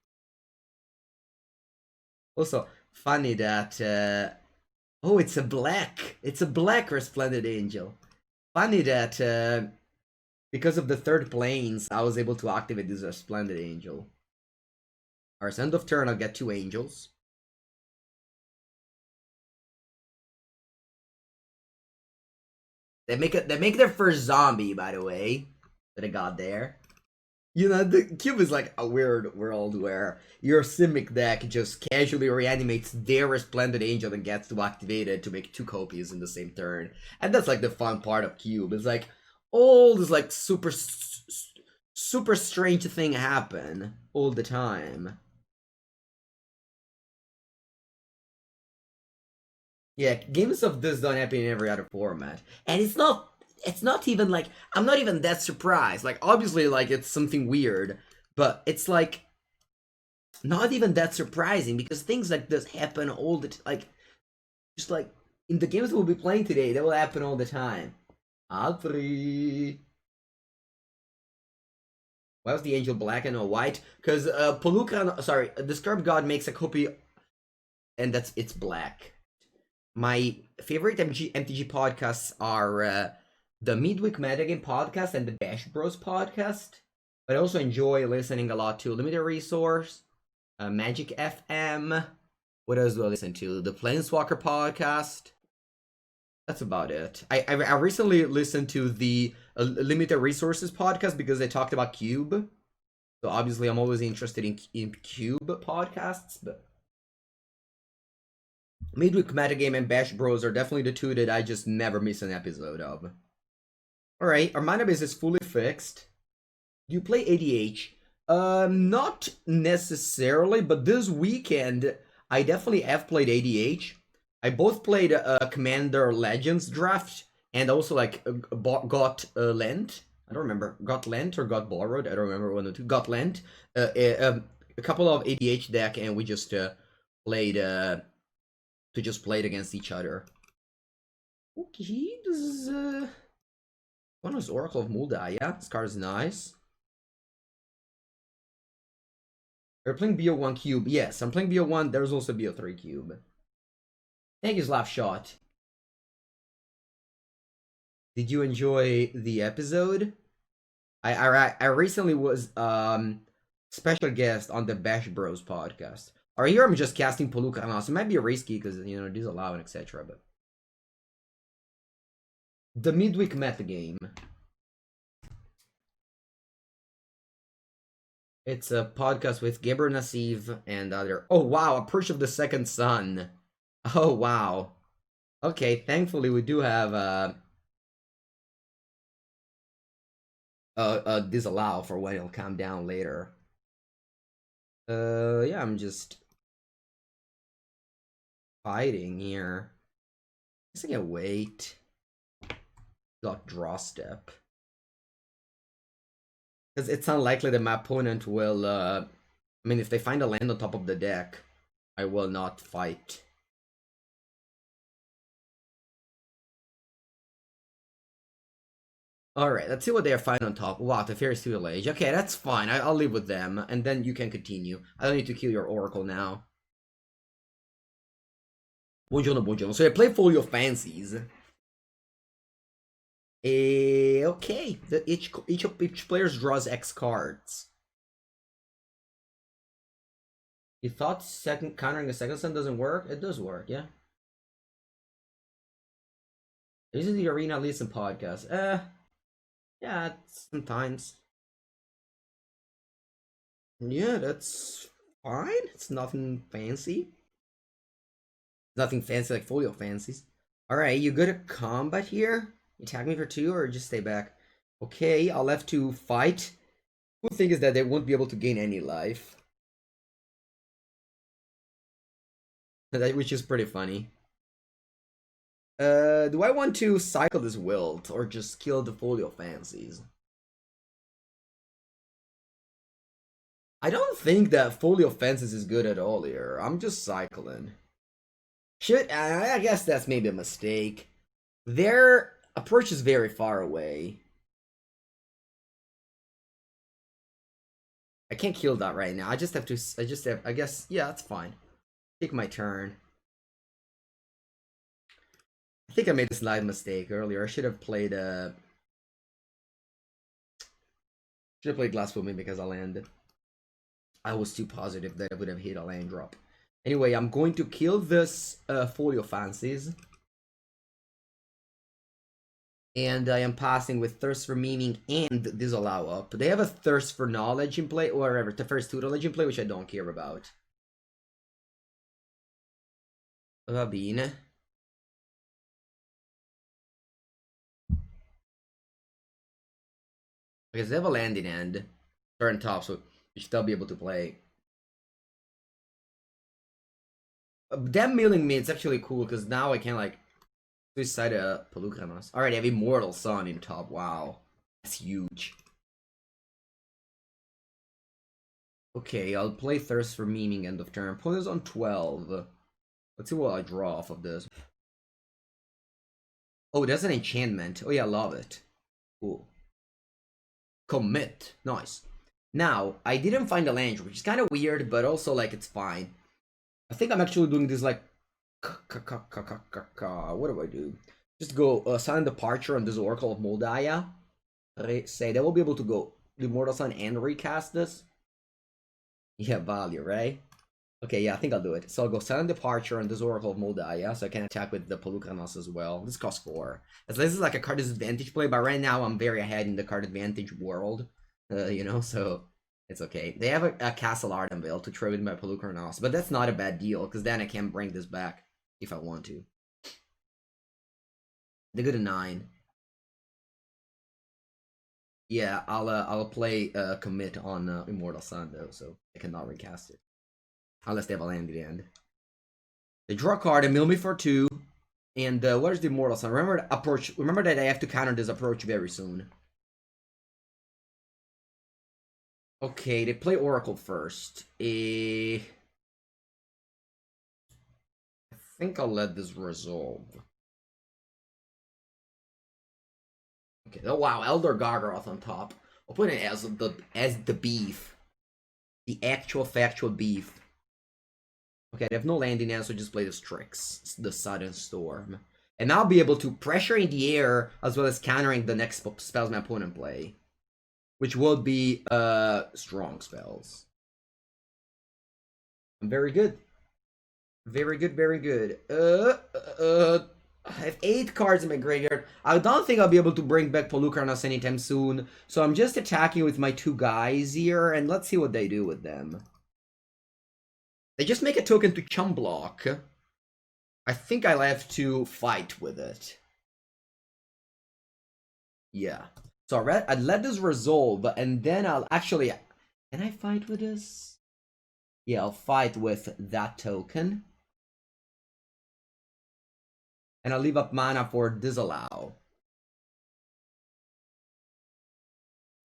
Also, funny that... oh, it's a black! It's a black Resplendent Angel. Funny that because of the 3rd planes, I was able to activate this Resplendent Angel. Alright, so end of turn, I'll get 2 angels. They make their first zombie, by the way, that I got there. You know, the cube is like a weird world where your Simic deck just casually reanimates their Resplendent Angel and gets to activate it to make 2 copies in the same turn. And that's like the fun part of Cube. It's like all this like super strange thing happen all the time. Yeah, games of this don't happen in every other format. And it's not even like, I'm not even that surprised. Like, obviously, like, it's something weird, but it's like, not even that surprising, because things like this happen all the like, just like, in the games we'll be playing today, they will happen all the time. Altri. Why was the angel black and not white? Because Palooka, sorry, the Scarab God makes a copy, and it's black. My favorite MTG podcasts are the Midweek Metagame podcast and the Bash Bros podcast. But I also enjoy listening a lot to Limited Resource, Magic FM. What else do I listen to? The Planeswalker podcast. That's about it. I recently listened to the Limited Resources podcast because they talked about Cube. So obviously I'm always interested in Cube podcasts, but Midweek Metagame and Bash Bros are definitely the 2 that I just never miss an episode of. Alright, our mana base is fully fixed. Do you play ADH? Not necessarily, but this weekend I definitely have played ADH. I both played Commander Legends draft and also like got lent. I don't remember. Got lent or got borrowed. I don't remember one or two. Got lent. a couple of ADH deck, and we just played against each other. Okay, this is one was Oracle of Mulda. Yeah, this card is nice. We're playing BO1 cube. Yes, I'm playing BO1. There's also BO3 cube. Thank you, Slapshot. Did you enjoy the episode? I recently was special guest on the Bash Bros podcast. Or here I'm just casting Polukranos. It might be risky because you know disallow and etc. But the midweek metagame. It's a podcast with Geber Nassif and other. Oh wow, Approach of the Second Sun. Oh wow. Okay, thankfully we do have disallow for when it'll come down later. Yeah, I'm just fighting here. I guess I can wait. Got draw step. Because it's unlikely that my opponent will, I mean, if they find a land on top of the deck, I will not fight. Alright, let's see what they are finding on top. Wow, the Fairy Steel Age. Okay, that's fine. I'll live with them, and then you can continue. I don't need to kill your Oracle now. Buongiorno, buongiorno. So I play Folio Fancies. Okay. Each player draws X cards. You thought countering a second sun doesn't work? It does work, yeah. This is the arena listen podcast. Yeah, sometimes. Yeah, that's fine. It's nothing fancy. Nothing fancy like Folio Fancies. Alright, you good at combat here? You attack me for 2 or just stay back? Okay, I'll have to fight. The thing is that they won't be able to gain any life. Which is pretty funny. Do I want to cycle this Wilt or just kill the Folio Fancies? I don't think that Folio Fancies is good at all here. I'm just cycling. I guess that's maybe a mistake. Their approach is very far away. I can't kill that right now. I guess, yeah, that's fine. Take my turn. I think I made a slight mistake earlier. I should have played Glass Swimming because I landed. I was too positive that I would have hit a land drop. Anyway, I'm going to kill this Folio Fancies. And I am passing with Thirst for Meaning and Disallow up. They have a Thirst for Knowledge in play, or whatever, the first tutelage in play, which I don't care about. Va bene. Because they have a land in end. Turn top, so you should still be able to play. Them milling me, it's actually cool, because now I can, like, suicide Polukranos. Alright, I have Immortal Sun in top, wow. That's huge. Okay, I'll play Thirst for Meaning end of turn. Put this on 12. Let's see what I draw off of this. Oh, that's an enchantment. Oh yeah, I love it. Cool. Commit. Nice. Now, I didn't find a land, which is kind of weird, but also, like, it's fine. I think I'm actually doing this, like, what do I do? Just go Silent Departure on this Oracle of Moldaya. Say that we'll be able to go the Immortal Sun and recast this. Yeah, value, right? Okay, yeah, I think I'll do it. So I'll go Silent Departure on this Oracle of Moldaya, so I can attack with the Polukranos as well. This costs 4. This is like a card disadvantage play, but right now I'm very ahead in the card advantage world. You know, so it's okay. They have a Castle Ardenvale to trade with my Polukranos, but that's not a bad deal, because then I can bring this back if I want to. They go to 9. Yeah, I'll play commit on Immortal Sun though, so I cannot recast it. Unless they have a land at the end. They draw a card and mill me for 2. And what is the Immortal Sun? Remember approach. Remember that I have to counter this approach very soon. Okay, they play Oracle first. I think I'll let this resolve. Okay. Oh wow, Elder Gargaroth on top. I'll put it as the beef, the actual factual beef. Okay, they have no landing now, so just play the Strix, the Sudden Storm, and I'll be able to pressure in the air as well as countering the next spells my opponent play, which will be strong spells. Very good. Very good, very good. I have 8 cards in my graveyard. I don't think I'll be able to bring back Polukranos anytime soon, so I'm just attacking with my 2 guys here, and let's see what they do with them. They just make a token to chum block. I think I'll have to fight with it. Yeah. So I'd let this resolve, and then I'll actually... Can I fight with this? Yeah, I'll fight with that token. And I'll leave up mana for Disallow.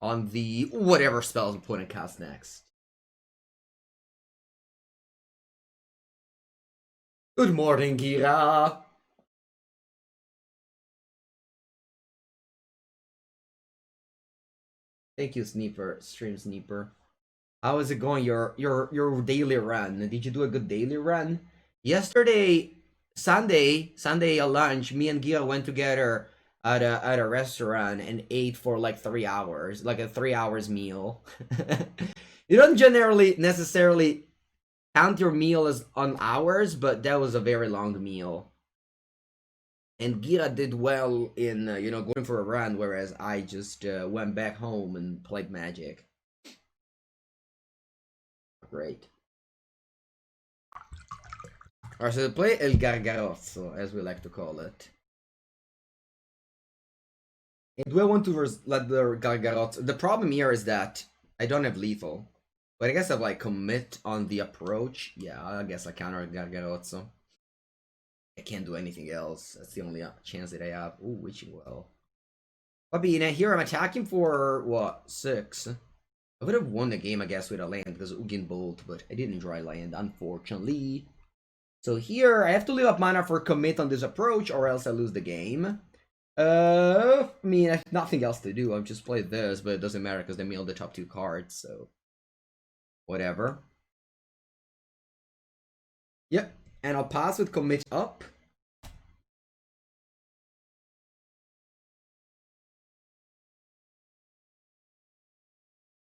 On the whatever spells I'm putting cast next. Good morning, Gira. Thank you, Stream Sneeper. How is it going? Your daily run? Did you do a good daily run? Yesterday, Sunday at lunch, me and Gira went together at a restaurant and ate for like 3 hours, like a 3 hours meal. You don't generally necessarily count your meal as on hours, but that was a very long meal. And Gira did well in going for a run, whereas I just went back home and played Magic. Great. Alright, so they play El Gargarozzo, as we like to call it. And do I want to let the Gargarozzo... The problem here is that I don't have lethal. But I guess I've like commit on the approach. Yeah, I guess I counter Gargarozzo. I can't do anything else. That's the only chance that I have. Ooh, Witching Well. But here I'm attacking for, what, 6? I would have won the game, I guess, with a land because Ugin Bolt, but I didn't dry land, unfortunately. So here, I have to leave up mana for commit on this approach, or else I lose the game. I mean, I have nothing else to do. I've just played this, but it doesn't matter because they milled the top 2 cards, so... Whatever. Yep, and I'll pass with commit up.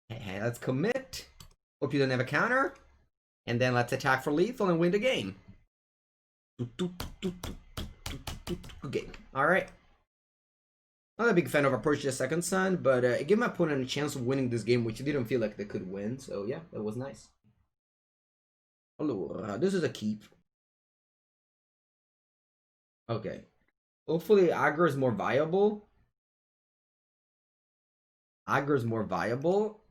Hey, let's commit. Hope you don't have a counter. And then let's attack for lethal and win the game. Good game. Alright. Not a big fan of Approach the Second Son, but it gave my opponent a chance of winning this game, which didn't feel like they could win. So yeah, that was nice. Hello, this is a keep. Okay. Hopefully aggro is more viable. Aggro is more viable.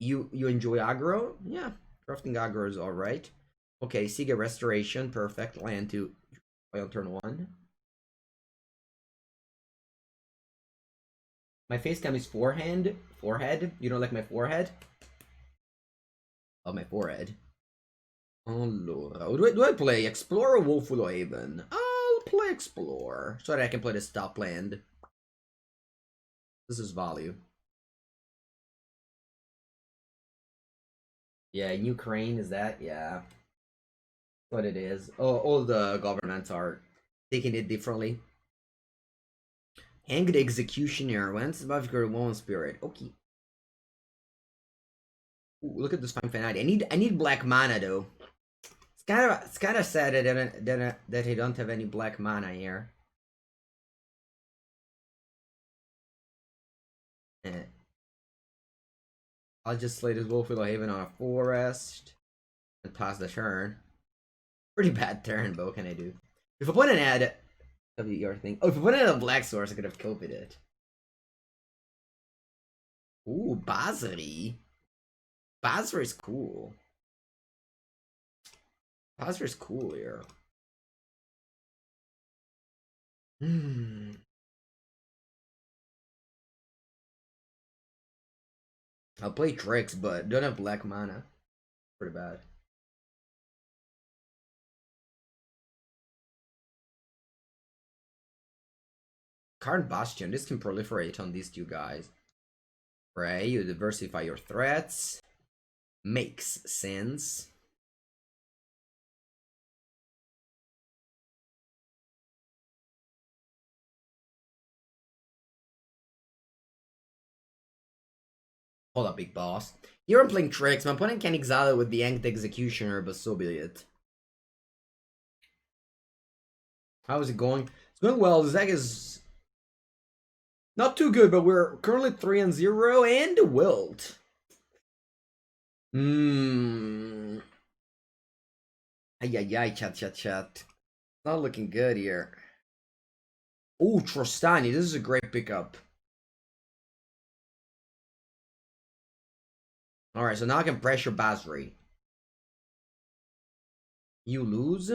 You enjoy aggro? Yeah. Drafting aggro is alright. Okay, Siga Restoration. Perfect. Land to play on turn 1. My face cam is forehead. You don't like my forehead? Oh, my forehead. Allora, do I play Explore or Woeful Haven? I'll play Explore, so that I can play the stop land. This is value. Yeah, Ukraine, is that? Yeah. What it is. Oh, all the governments are taking it differently. Hanged Executioner. When's above your one spirit? Okay. Ooh, look at this fine fanite. I need black mana though. It's kind of sad that I don't have any black mana here. Eh. I'll just slay this Wolfwheel Haven on a forest and pass the turn. Pretty bad turn, but what can I do? If opponent had WER thing. Oh, if opponent had a black source, I could have copied it. Ooh, Basri. Basri is cool. Basri is cool here. Hmm. I'll play tricks, but don't have black mana. Pretty bad. Current Bastion, this can proliferate on these two guys. Right, you diversify your threats. Makes sense. Hold up, big boss. Here I'm playing tricks. My opponent can exile it with the Yanked Executioner, but so be it. How is it going? It's going well. The deck is not too good, but we're currently 3-0 and wilt. Ay, chat. Not looking good here. Oh, Trostani. This is a great pickup. Alright, so now I can pressure Basri. You lose.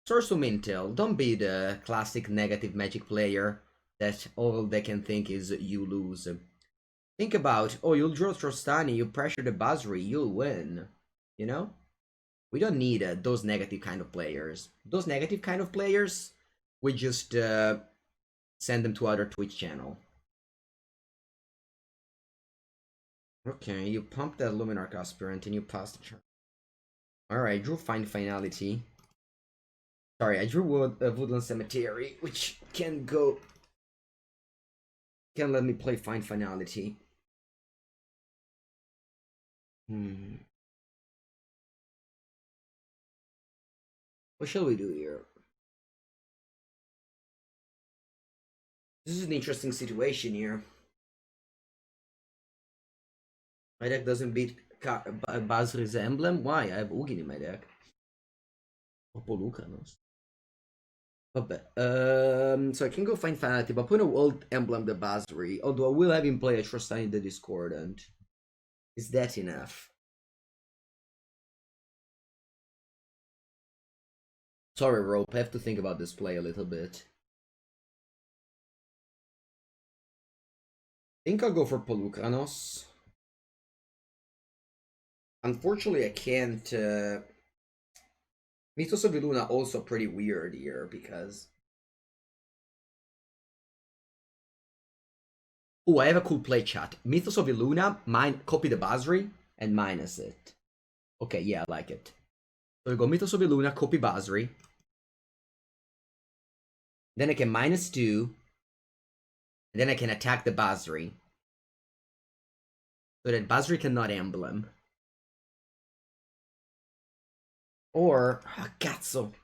Source of Intel. Don't be the classic negative Magic player that all they can think is you lose. Think about, oh, you'll draw Trostani, you pressure the Basri, you'll win. You know? We don't need those negative kind of players. Those negative kind of players, we just send them to other Twitch channel. Okay, you pump that Luminarch Aspirant and you pass the turn. Alright, I drew Find Finality. Sorry, I drew Woodland Cemetery, which can let me play Find Finality. What shall we do here? This is an interesting situation here. My deck doesn't beat Basri's Emblem. Why? I have Ugin in my deck. Opolucanos. So I can go Find Finality, but put a World Emblem the Basri. Although I will have him play a Trostani the Discordant. Is that enough? Sorry, Rope. I have to think about this play a little bit. I think I'll go for Polukranos. Unfortunately, I can't. Mythos of Illuna also pretty weird here because. Oh, I have a cool play, chat. Mythos of Illuna, copy the Basri and minus it. Okay, yeah, I like it. So we go Mythos of Illuna, copy Basri. Then I can -2. And then I can attack the Basri. So that Basri cannot emblem. Or, cazzo.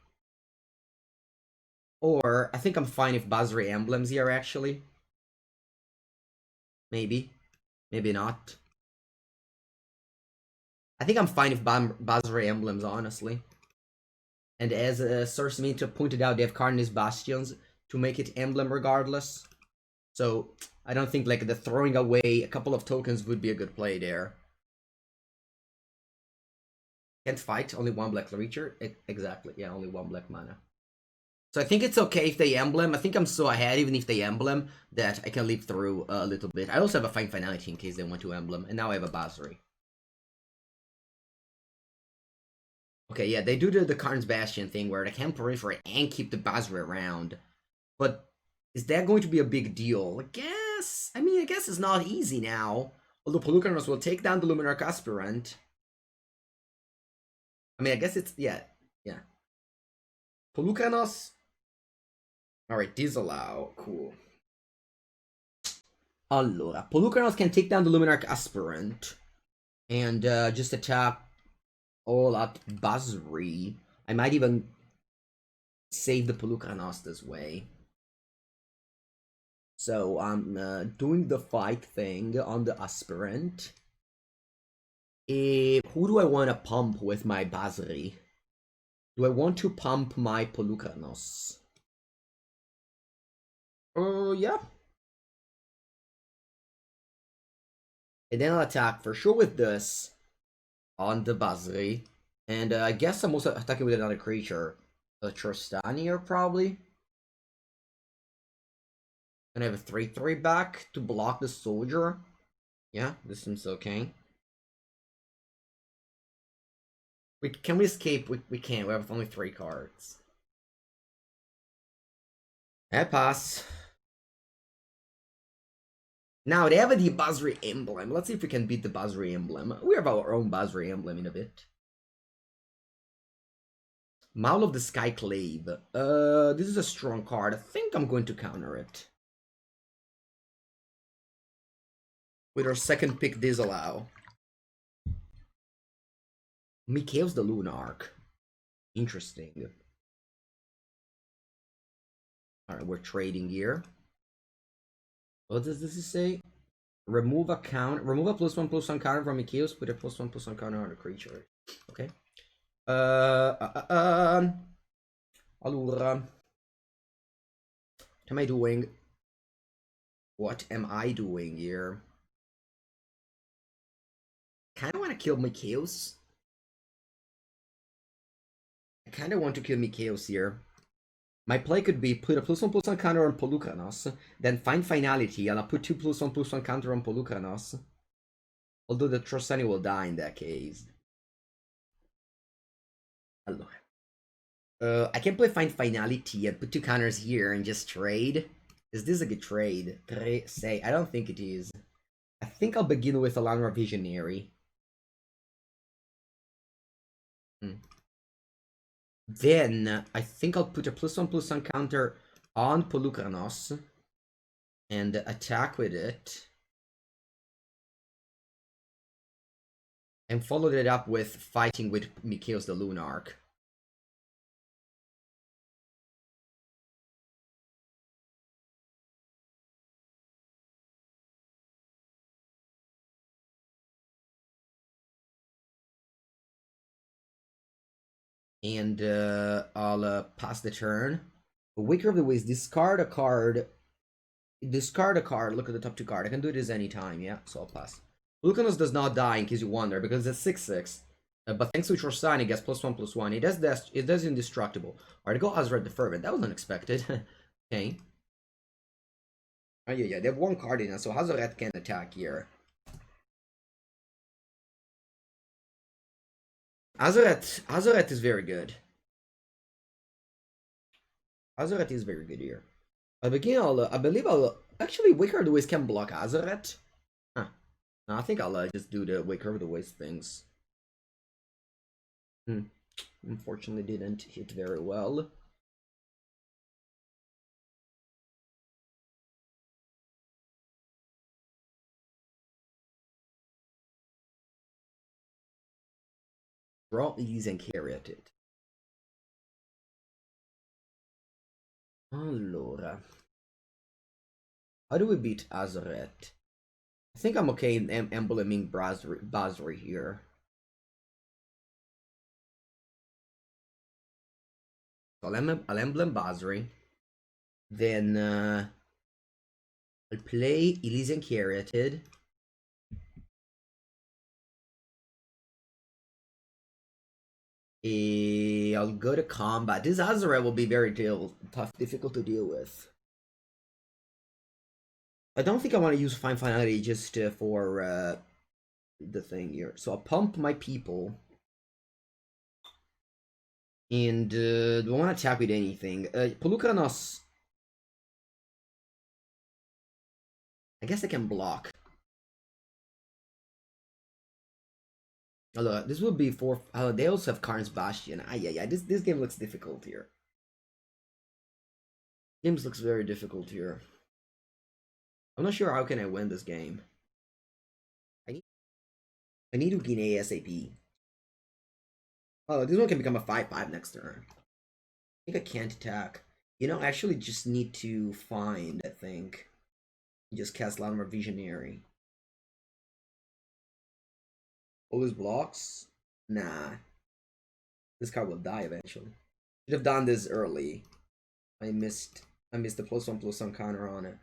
Or, I think I'm fine if Basri emblems here, actually. Maybe. Maybe not. I think I'm fine if Basri emblems, honestly. And as Source Minto pointed out, they have Carnage Bastions to make it emblem regardless. So, I don't think like the throwing away a couple of tokens would be a good play there. Can't fight, only one black creature? Exactly, yeah, only one black mana. So I think it's okay if they emblem. I think I'm so ahead, even if they emblem, that I can leap through a little bit. I also have a Find Finality in case they want to emblem, and now I have a Basri. Okay, yeah, they do the Karn's Bastion thing where they can proliferate and keep the Basri around. But is that going to be a big deal? I guess it's not easy now. Although Polukranos will take down the Luminarch Aspirant. I mean, I guess it's, yeah. Polukranos. Alright, disallow. Cool. Allora, Polukranos can take down the Luminarch Aspirant. And just attack all at Basri. I might even save the Polukranos this way. So I'm doing the fight thing on the Aspirant. Who do I want to pump with my Basri? Do I want to pump my Polukranos? Yeah. And then I'll attack for sure with this on the Basri. And I guess I'm also attacking with another creature. A Trostani probably. And I have a 3/3 back to block the soldier. Yeah, this seems okay. Can we escape? We can't. We have only 3 cards. That pass. Now they have a Buzzry emblem. Let's see if we can beat the Buzzry emblem. We have our own Buzzry emblem in a bit. Maul of the Skyclave. This is a strong card. I think I'm going to counter it. With our second pick disallow. Mikhail's the Lunarch. Interesting. Alright, we're trading here. What does this say? Remove a +1/+1 counter from Mikhail's, put a +1/+1 counter on a creature. Okay. Allora. What am I doing? What am I doing here? Kind of want to kill Mikhail's. I kind of want to kill Mikhail's here. My play could be put a +1/+1 counter on Polukranos, then find Finality, and I'll put 2 +1/+1 counter on Polukranos. Although the Trostani will die in that case. Allora. I can play Find Finality and put 2 counters here and just trade. Is this a good trade? Say, I don't think it is. I think I'll begin with Alanra Visionary. Then I think I'll put a +1/+1 counter on Polukranos and attack with it. And followed it up with fighting with Mikhail's the Lunarch. And I'll pass the turn. Waker of the Ways, discard a card. Discard a card, look at the top 2 card. I can do this anytime, yeah, so I'll pass. Lucanus does not die, in case you wonder, because it's 6/6. But thanks to Trostani, it gets +1/+1. It does indestructible. Alright, go Azred the Fervent. That was unexpected. Okay. Oh yeah, they have 1 card in it, so Hazoret can attack here. Hazoret is very good. Hazoret is very good here. I believe I'll actually Waker of the Waste can block Hazoret. Huh. No, I think I'll just do the Waker of the Waste things. Unfortunately didn't hit very well. Draw these and carry at it. Allora. How do we beat Azoret? I think I'm okay in embleming Basri here. So I'll emblem Basri. Then I'll play Elysian Caryatid. I'll go to combat. This Azoret will be very difficult to deal with. I don't think I want to use Fine Finality just for the thing here. So I'll pump my people. And do I want to attack with anything? Polukranos. I guess I can block. Although this would be for. They also have Karn's Bastion. Yeah. This game looks difficult here. Games looks very difficult here. I'm not sure how can I win this game. I need Ugin ASAP. Oh, this one can become a 5/5 next turn. I think I can't attack. You know, I actually just need to find, I think. Just cast a lot more Visionary. All his blocks? Nah. This card will die eventually. Should have done this early. I missed the +1/+1 counter on it.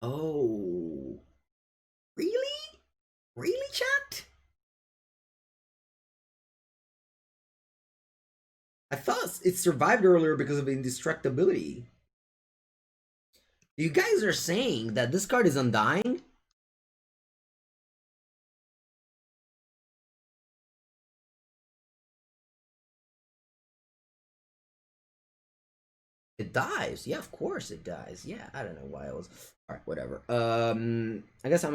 Oh. Really? Really, chat? I thought it survived earlier because of indestructibility. You guys are saying that this card is undying? It dies. Yeah, of course it dies. Yeah, I don't know why I was. Alright, whatever. I guess I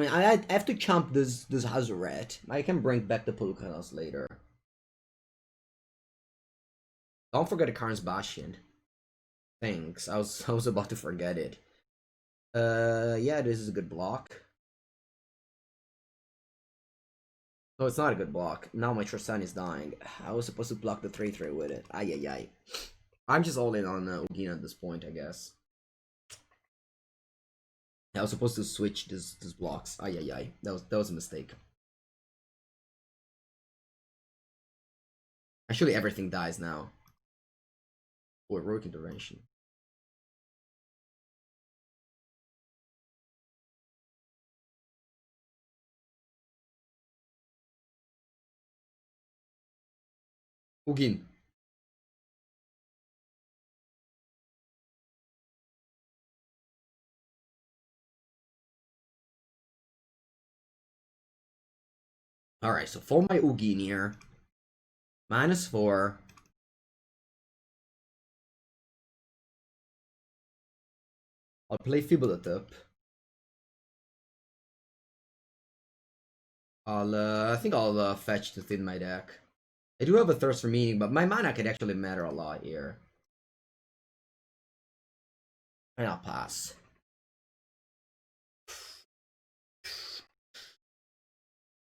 have to chomp this Hazoret. I can bring back the Polukanos later. Don't forget the Karn's Bastion. Thanks. I was about to forget it. Yeah, this is a good block. Oh, it's not a good block. Now my Tristan is dying. I was supposed to block the 3-3 with it. Ay ay ay. I'm just all in on Ugin at this point, I guess. I was supposed to switch this blocks. Ay ay ay. That was a mistake. Actually, everything dies now. Or heroic intervention. Ugin. Alright, so for my Ugin here, -4. I'll play Fibulatup. I think I'll fetch to thin my deck. I do have a Thirst for Meaning, but my mana could actually matter a lot here. And I'll pass.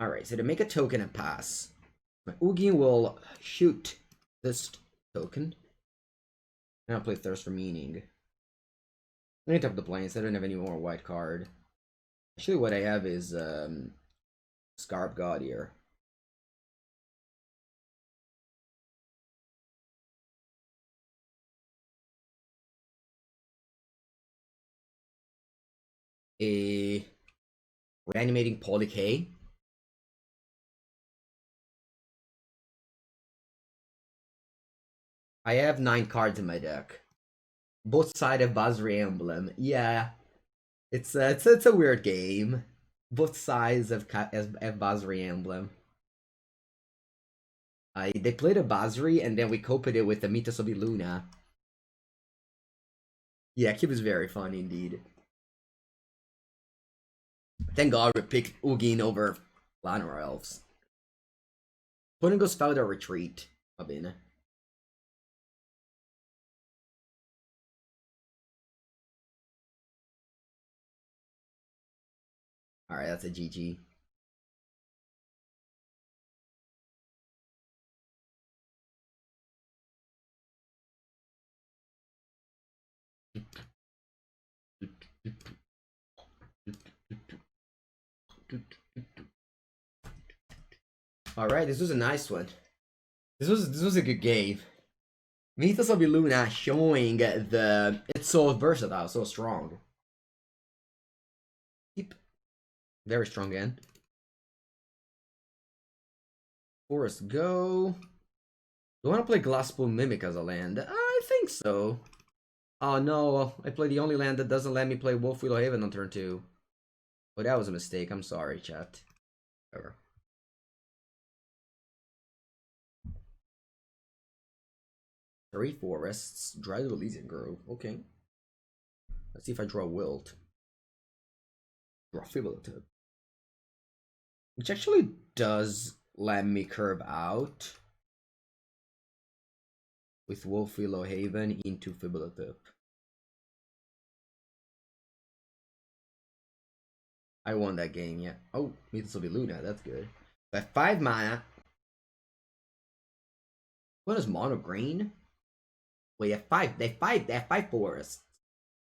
Alright, so to make a token and pass, my Ugin will shoot this token. And I'll play Thirst for Meaning. I need to have the planes. I don't have any more white card. Actually, what I have is Scarab God here. A Reanimating Polycay. I have 9 cards in my deck. Both sides of Basri Emblem. Yeah, it's a weird game. Both sides of Basri Emblem. They played a Basri and then we copied it with the Mitasobi Luna. Yeah, Cube is very fun indeed. Thank God we picked Ugin over Llanowar Elves. Punigos found a retreat. Abin. Alright, that's a GG. Alright, this was a nice one. This was a good game. Mythos of Luna showing the it's so versatile, so strong. Yep. Very strong end. Forest go. Do I want to play Glasspool Mimic as a land? I think so. Oh no, I play the only land that doesn't let me play Wolf Willow Haven on turn 2. Oh, that was a mistake. I'm sorry, chat. Whatever. Three forests. Dry the Elysian Grove. Okay. Let's see if I draw Wilt. Draw Fibulative. Which actually does let me curve out with Wolf Willow Haven into Fibulative. I won that game, yeah. Oh, Mythos will be Luna, that's good. I have 5 mana. What is mono green? Wait, they have 5 forests.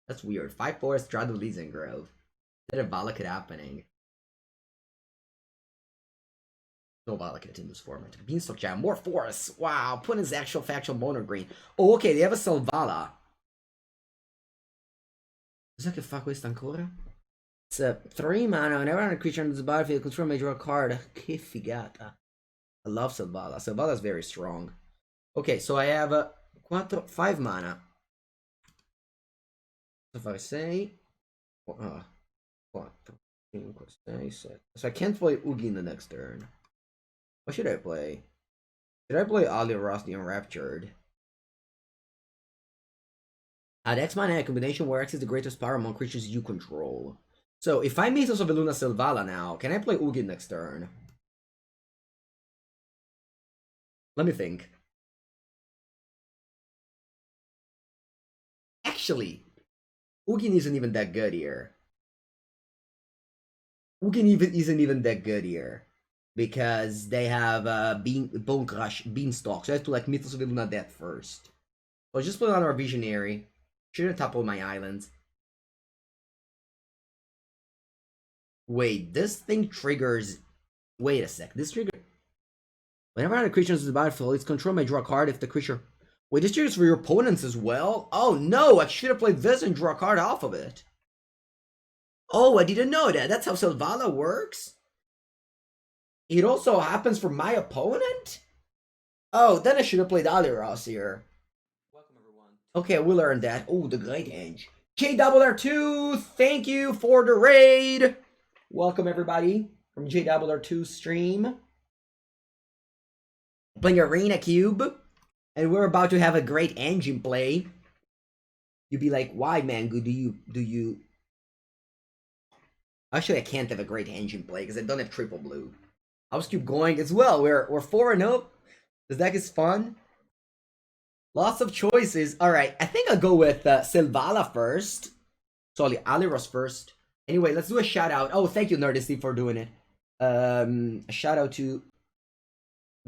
That's weird. 5 forests, Dry the Elysian Grove. That a Valakut happening. No Valakut in this format. Beanstalk Jam, more forests. Wow, put in his actual factual mono green. Oh, okay, they have a Selvala. Cos'è che fa questa ancora? It's a 3 mana. Whenever a creature enters the battlefield, control may draw a card. Que figata. I love Selvala. Selvala is very strong. Okay, so I have 5 mana. So if I say 4, 5, 6. So I can't play Ugin the next turn. What should I play? Should I play Ali Ross the Enraptured? Add X mana a combination where X is the greatest power among creatures you control. So if I Mythos of Eluna Selvala now, can I play Ugin next turn? Let me think. Actually, Ugin isn't even that good here. Ugin isn't even that good here. Because they have Bone Crush, Beanstalk. So I have to like Mythos of Eluna that first. So I'll just play on our Visionary. Shouldn't topple my islands. Wait, this thing triggers. Wait a sec. This trigger. Whenever a creature enters the battlefield, its control may draw a card if the creature. Wait, this triggers for your opponents as well? Oh no, I should have played this and draw a card off of it. Oh, I didn't know that. That's how Selvala works? It also happens for my opponent? Oh, then I should have played Aliros here. Welcome, everyone. Okay, we learned that. Oh, the Great Edge. JRR2, thank you for the raid. Welcome, everybody, from JRR2 stream. Playing Arena Cube. And we're about to have a great engine play. You'd be like, why, Mangu, do you... Actually, I can't have a great engine play because I don't have triple blue. I'll just keep going as well. We're 4-0. This deck is fun. Lots of choices. Alright, I think I'll go with Selvala first. Sorry, Aliros first. Anyway, let's do a shout out. Oh, thank you, Nerdisty, for doing it. A shout out to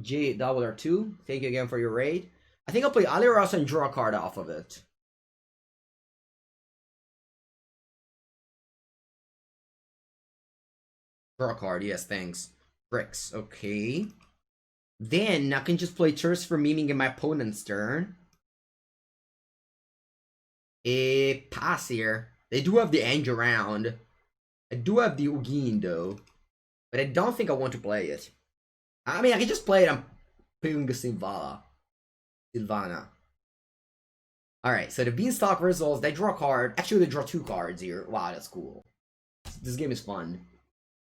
JRR2. Thank you again for your raid. I think I'll play Aliros and draw a card off of it. Draw a card, yes, thanks. Bricks, okay. Then I can just play Thirst for Meaning in my opponent's turn. Pass here. They do have the Edge around. I do have the Ugin though. But I don't think I want to play it. I mean, I can just play it. I'm picking Silvana. Alright, so the Beanstalk results, they draw a card. Actually, they draw 2 cards here. Wow, that's cool. This game is fun.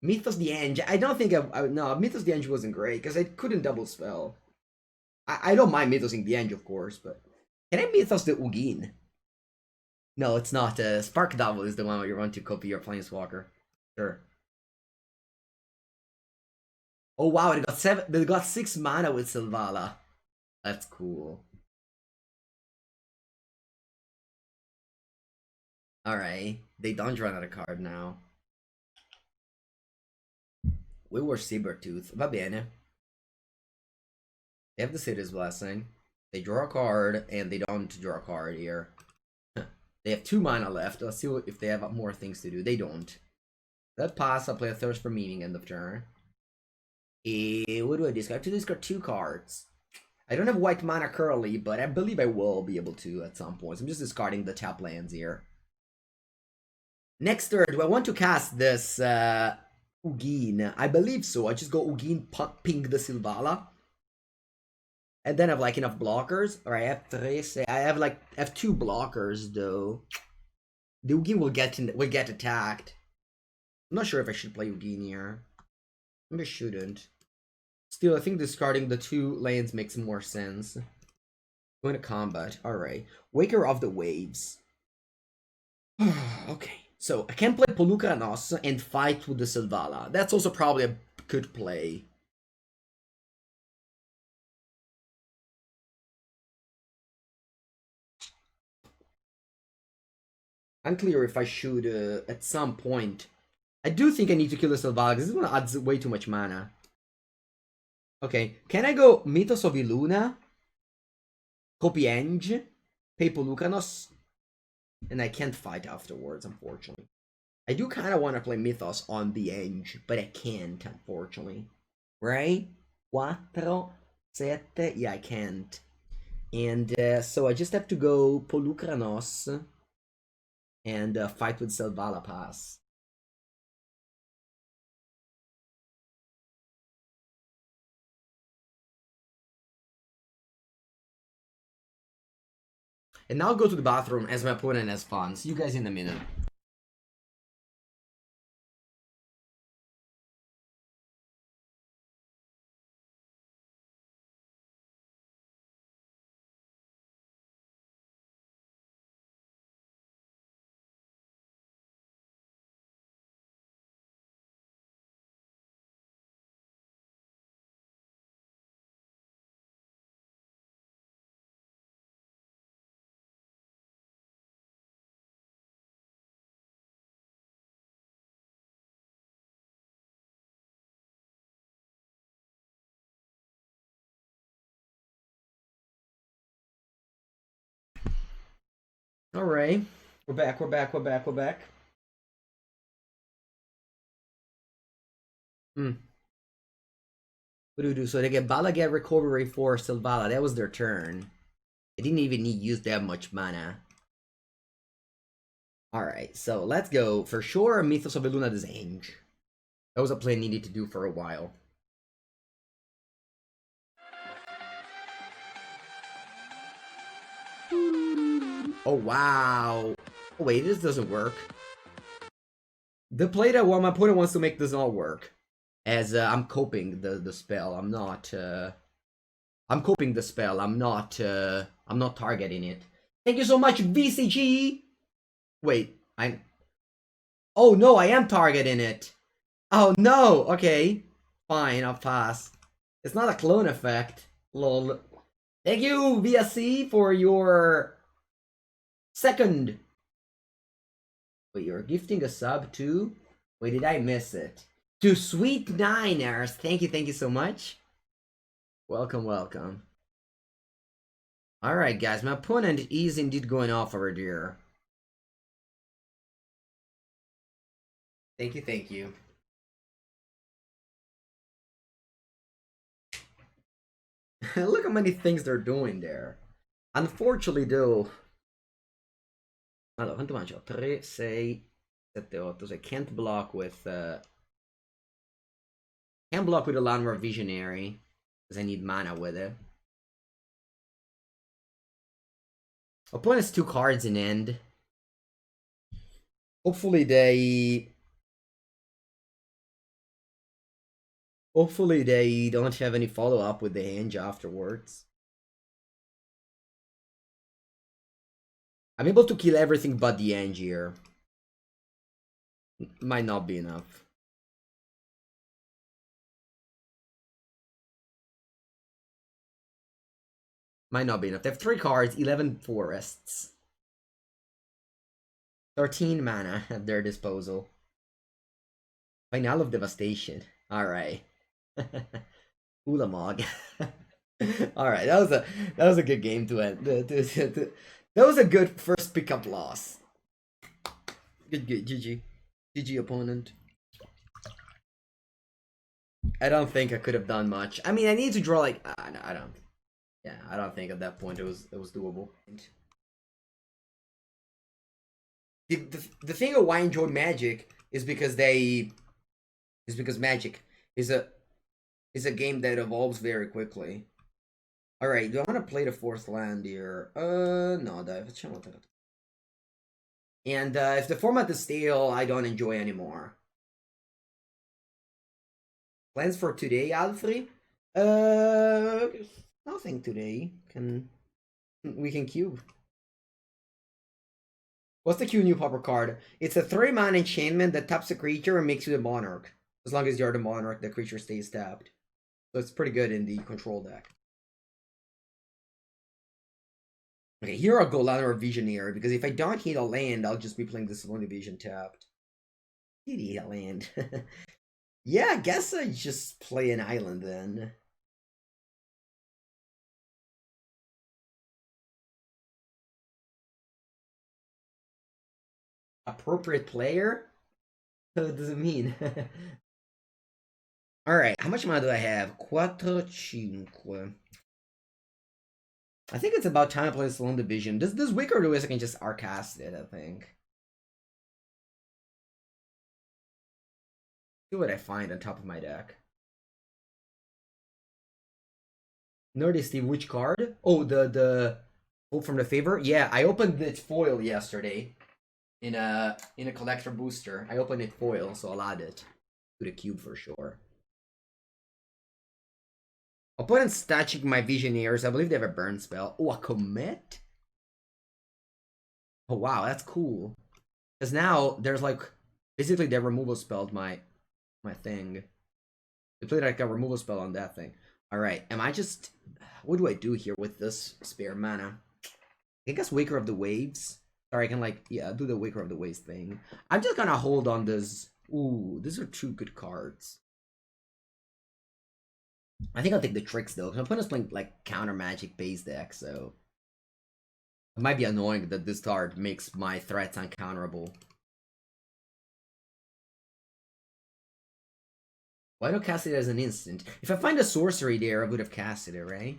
Mythos the Edge. I don't think no, Mythos the Edge wasn't great because I couldn't double spell. I don't mind Mythosing the Edge, of course, but can I Mythos the Ugin? No, it's not. Spark Double is the one where you want to copy your Planeswalker. Sure. Oh wow, they got 6 mana with Selvala. That's cool. Alright, they don't draw another card now. We were Sabertooth. Va bene. They have the City's Blessing. They draw a card, and they don't draw a card here. They have 2 mana left. Let's see if they have more things to do. They don't. That pass, I'll play a Thirst for Meaning end of turn. What do I discard? I have to discard 2 cards. I don't have white mana currently, but I believe I will be able to at some point. So I'm just discarding the tap lands here. Next turn, do I want to cast this Ugin? I believe so. I just go Ugin, ping the Selvala. And then I have like enough blockers. Or I have 3. I have 2 blockers though. The Ugin will get attacked. I'm not sure if I should play Ugin here. Maybe I shouldn't. Still, I think discarding the 2 lands makes more sense. Going to combat. Alright. Waker of the Waves. Okay. So, I can play Polukranos and fight with the Selvala. That's also probably a good play. Unclear if I should, at some point. I do think I need to kill the Selvala, because this one adds way too much mana. Okay, can I go Mythos of Iluna? Copy Eng? Pay Polukranos? And I can't fight afterwards, unfortunately. I do kind of want to play Mythos on the Edge, but I can't, unfortunately. Right? 4, 7, yeah, I can't. And so I just have to go Polukranos and fight with Selvala Pass. And I'll go to the bathroom as my opponent has fun. See you guys in a minute. All right, we're back. We're back. We're back. We're back. Hmm. What do we do? So they get Bala get recovery for Silvala. That was their turn. They didn't even need use that much mana. Alright, so let's go. For sure, Mythos of Eluna Desange. That was a play I needed to do for a while. Oh, wow. Oh, wait, this doesn't work. The play that my opponent wants to make does not work. As I'm coping the spell. I'm not I'm coping the spell. I'm not targeting it. Thank you so much, VCG. Wait, oh no, I am targeting it. Oh no, okay. Fine, I'll pass. It's not a clone effect. Lol. Thank you, VSC, for your second. Wait, you're gifting a sub too? Wait, did I miss it? To Sweet Niners. Thank you so much. Welcome, welcome. Alright, guys, my opponent is indeed going off over there. Thank you. Look how many things they're doing there. Unfortunately, though. Allora, quanto mangio? 3, 6, 7, 8. So I can't block with the Landmark Visionary. Because I need mana with it. Opponent's 2 cards in end. Hopefully they don't have any follow-up with the Henge afterwards. I'm able to kill everything but the Henge here. Might not be enough. Might not be enough. They have 3 cards, 11 forests. 13 mana at their disposal. Final of Devastation. Alright. Ulamog. Alright, that was a good game to end. That was a good first pickup loss. Good, GG. GG, opponent. I don't think I could have done much. I mean, I need to draw like no, I don't. Yeah, I don't think at that point it was doable. The thing of why I enjoy Magic is because Magic is a game that evolves very quickly. All right, do I want to play the 4th land here? No, facciamo. And if the format is stale, I don't enjoy anymore. Plans for today, Alfred? Nothing today. We can cube. What's the Q new popper card? It's a 3-mana enchantment that taps a creature and makes you the monarch. As long as you're the monarch, the creature stays tapped. So it's pretty good in the control deck. Okay, here I'll go Landmark Visionary, because if I don't hit a land, I'll just be playing this Saloon Division tapped. Hit a land. Yeah, I guess I just play an island then. Appropriate player? What does it mean? Alright, how much mana do I have? 4, 5. I think it's about time to play Saloon Division. This Wicker Lewis I can just Arcast it, I think. See what I find on top of my deck. Nerdy Steve, which card? Oh, the Pulled from the favor? Yeah, I opened it foil yesterday. In a collector booster. I opened it foil, so I'll add it to the cube for sure. Opponent statching my Visionaries. I believe they have a burn spell. Oh, a commit? Oh wow, that's cool. Because now there's like basically they removal spelled my thing. They played like a removal spell on that thing. Alright, am I just what do I do here with this spare mana? I guess Waker of the Waves. Sorry, I can like yeah, do the Waker of the Waves thing. I'm just gonna hold on this. Ooh, these are two good cards. I think I'll take the tricks though, because my opponent's playing like counter magic base deck, so it might be annoying that this card makes my threats uncounterable. Why don't cast it as an instant? If I find a sorcery there, I would have casted it, right?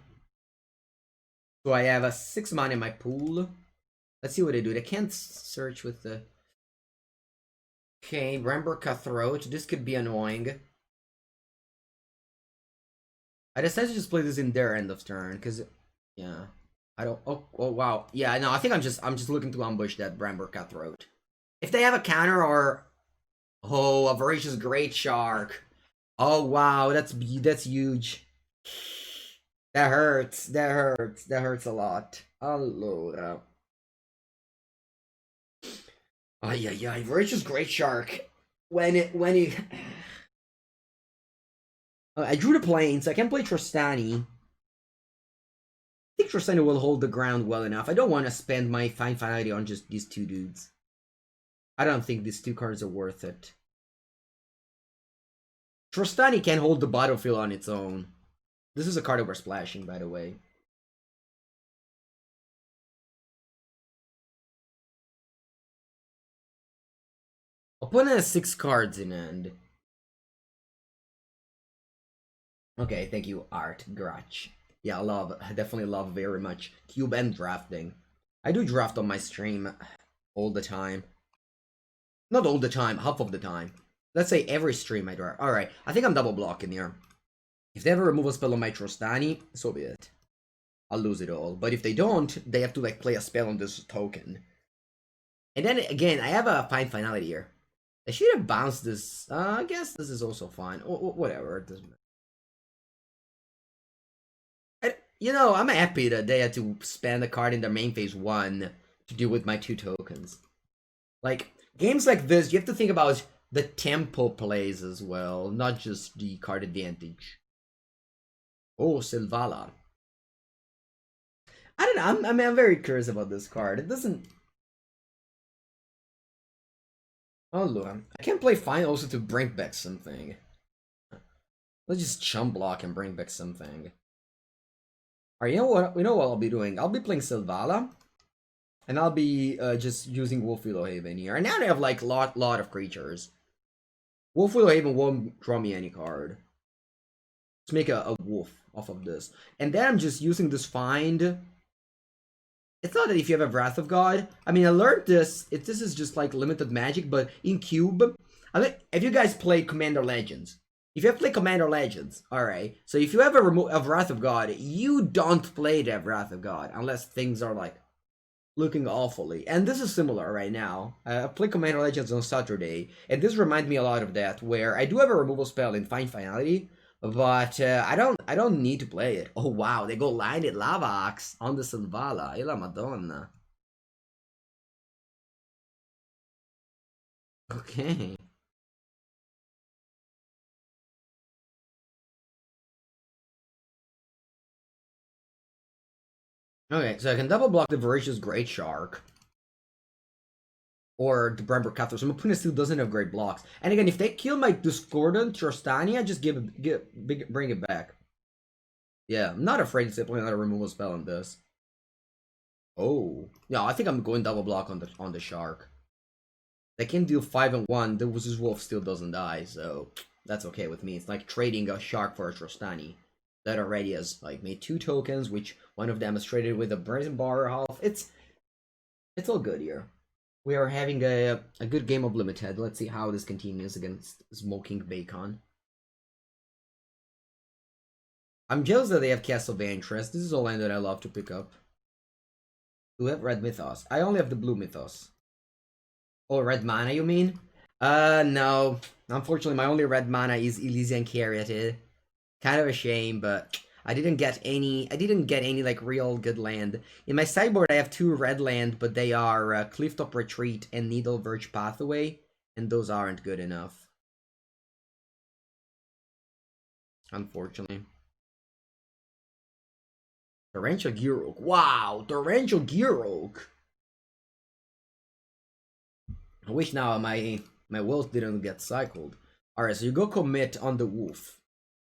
So I have a 6 mana in my pool. Let's see what I do. I can't search with the... Okay, Bramber Cutthroat. This could be annoying. I decided to just play this in their end of turn, because... Yeah. I don't... Oh, wow. Yeah, no, I think I'm just looking to ambush that Bramber Cutthroat. If they have a counter or... Oh, a Voracious Great Shark. Oh, wow, that's huge. That hurts. That hurts. That hurts a lot. Allora. Ay, ay, ay. Voracious Great Shark. When he... I drew the planes. I can play Trostani. I think Trostani will hold the ground well enough. I don't want to spend my fine finality on just these two dudes. I don't think these two cards are worth it. Trostani can hold the battlefield on its own. This is a card that we're splashing, by the way. Opponent has 6 cards in hand. Okay, thank you, Art Grach. Yeah, I definitely love very much cube and drafting. I do draft on my stream all the time. Not all the time, half of the time. Let's say every stream I draft. Alright, I think I'm double blocking here. If they have a removal spell on my Trostani, so be it. I'll lose it all. But if they don't, they have to like play a spell on this token. And then again, I have a fine finality here. I should have bounced this. I guess this is also fine. Whatever, it doesn't matter. You know, I'm happy that they had to spend a card in their main phase 1 to deal with my 2 tokens. Like, games like this, you have to think about the tempo plays as well, not just the card advantage. Oh, Silvala. I don't know, I'm very curious about this card. It doesn't... Oh, look, I can play fine also to bring back something. Let's just chump block and bring back something. Alright, you know what I'll be doing? I'll be playing Silvala. And I'll be just using Wolfwillow Haven here. And now they have like lot of creatures. Wolfwillow Haven won't draw me any card. Let's make a wolf off of this. And then I'm just using this find. It's not that if you have a Wrath of God. I mean, I learned this. This is just like limited magic, but in Cube. I mean, if you guys play Commander Legends. If you have played Commander Legends, alright. So if you have a Wrath of God, you don't play that Wrath of God. Unless things are like looking awfully. And this is similar right now. I played Commander Legends on Saturday. And this reminds me a lot of that. Where I do have a removal spell in Fine Finality. But I don't need to play it. Oh wow, they go Lighted Lava Axe on the Silvala. E la Madonna. Okay. Okay, so I can double block the Voracious Great Shark. Or the Bramber Cutthroat. So my opponent still doesn't have great blocks. And again, if they kill my Discordant Trostania, just bring it back. Yeah, I'm not afraid to play another removal spell on this. Oh. Yeah, I think I'm going double block on the Shark. They can deal 5 and 1, the Wizard's Wolf still doesn't die, so that's okay with me. It's like trading a Shark for a Trostani. That already has like made 2 tokens, which one of them is traded with a Brazen Bar half. It's all good here. We are having a good game of Limited. Let's see how this continues against Smoking Bacon. I'm jealous that they have Castle of Interest. This is a land that I love to pick up. Do we have red mythos? I only have the blue mythos. Oh, red mana, you mean? No. Unfortunately, my only red mana is Elysian Caryatid. Kind of a shame, but I didn't get any like real good land. In my sideboard I have 2 red land, but they are Clifftop Retreat and Needle Verge Pathway, and those aren't good enough. Unfortunately. Torrential Gearhulk. Wow, Torrential Gearhulk. I wish now my Wilt didn't get cycled. Alright, so you go commit on the Wolf.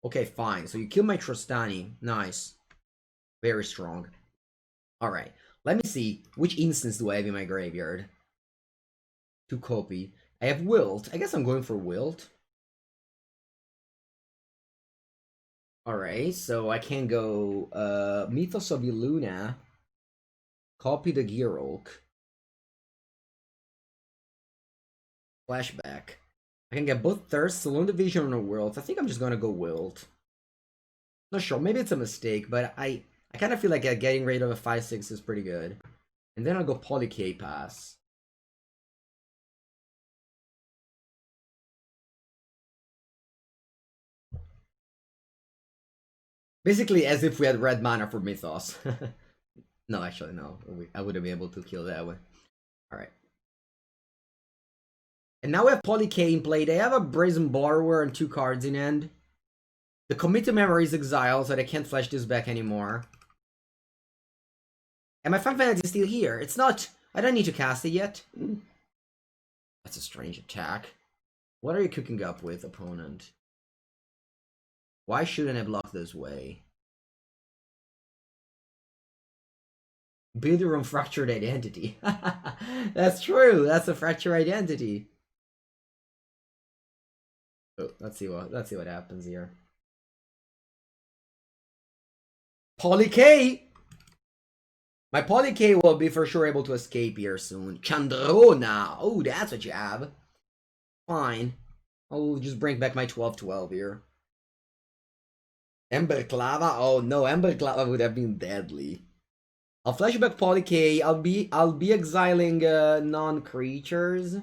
Okay, fine. So you kill my Trostani. Nice. Very strong. Alright, let me see. Which instance do I have in my graveyard? To copy. I have Wilt. I guess I'm going for Wilt. Alright, so I can go Mythos of Illuna. Copy the Gearhulk. Flashback. I can get both Thirst, Saloon Division, or Wilt. I think I'm just gonna go Wilt. Not sure, maybe it's a mistake, but I kind of feel like getting rid of a 5/6 is pretty good. And then I'll go Poly-K pass. Basically as if we had red mana for Mythos. No, actually, no. I wouldn't be able to kill that one. Alright. And now we have Poly-K in play. They have a Brazen Borrower and 2 cards in hand. The Commit to Memory is exiled, so they can't flash this back anymore. And my Final Fantasy is still here. It's not... I don't need to cast it yet. That's a strange attack. What are you cooking up with, opponent? Why shouldn't I block this way? Build your own fractured identity. That's true. That's a fractured identity. Oh, let's see what happens here. Poly-K! My Poly-K will be for sure able to escape here soon. Chandrona! Oh, that's what you have. Fine. I'll just bring back my 12/12 here. Emberclava? Oh no, Emberclava would have been deadly. I'll flashback Poly-K. I'll be exiling non-creatures.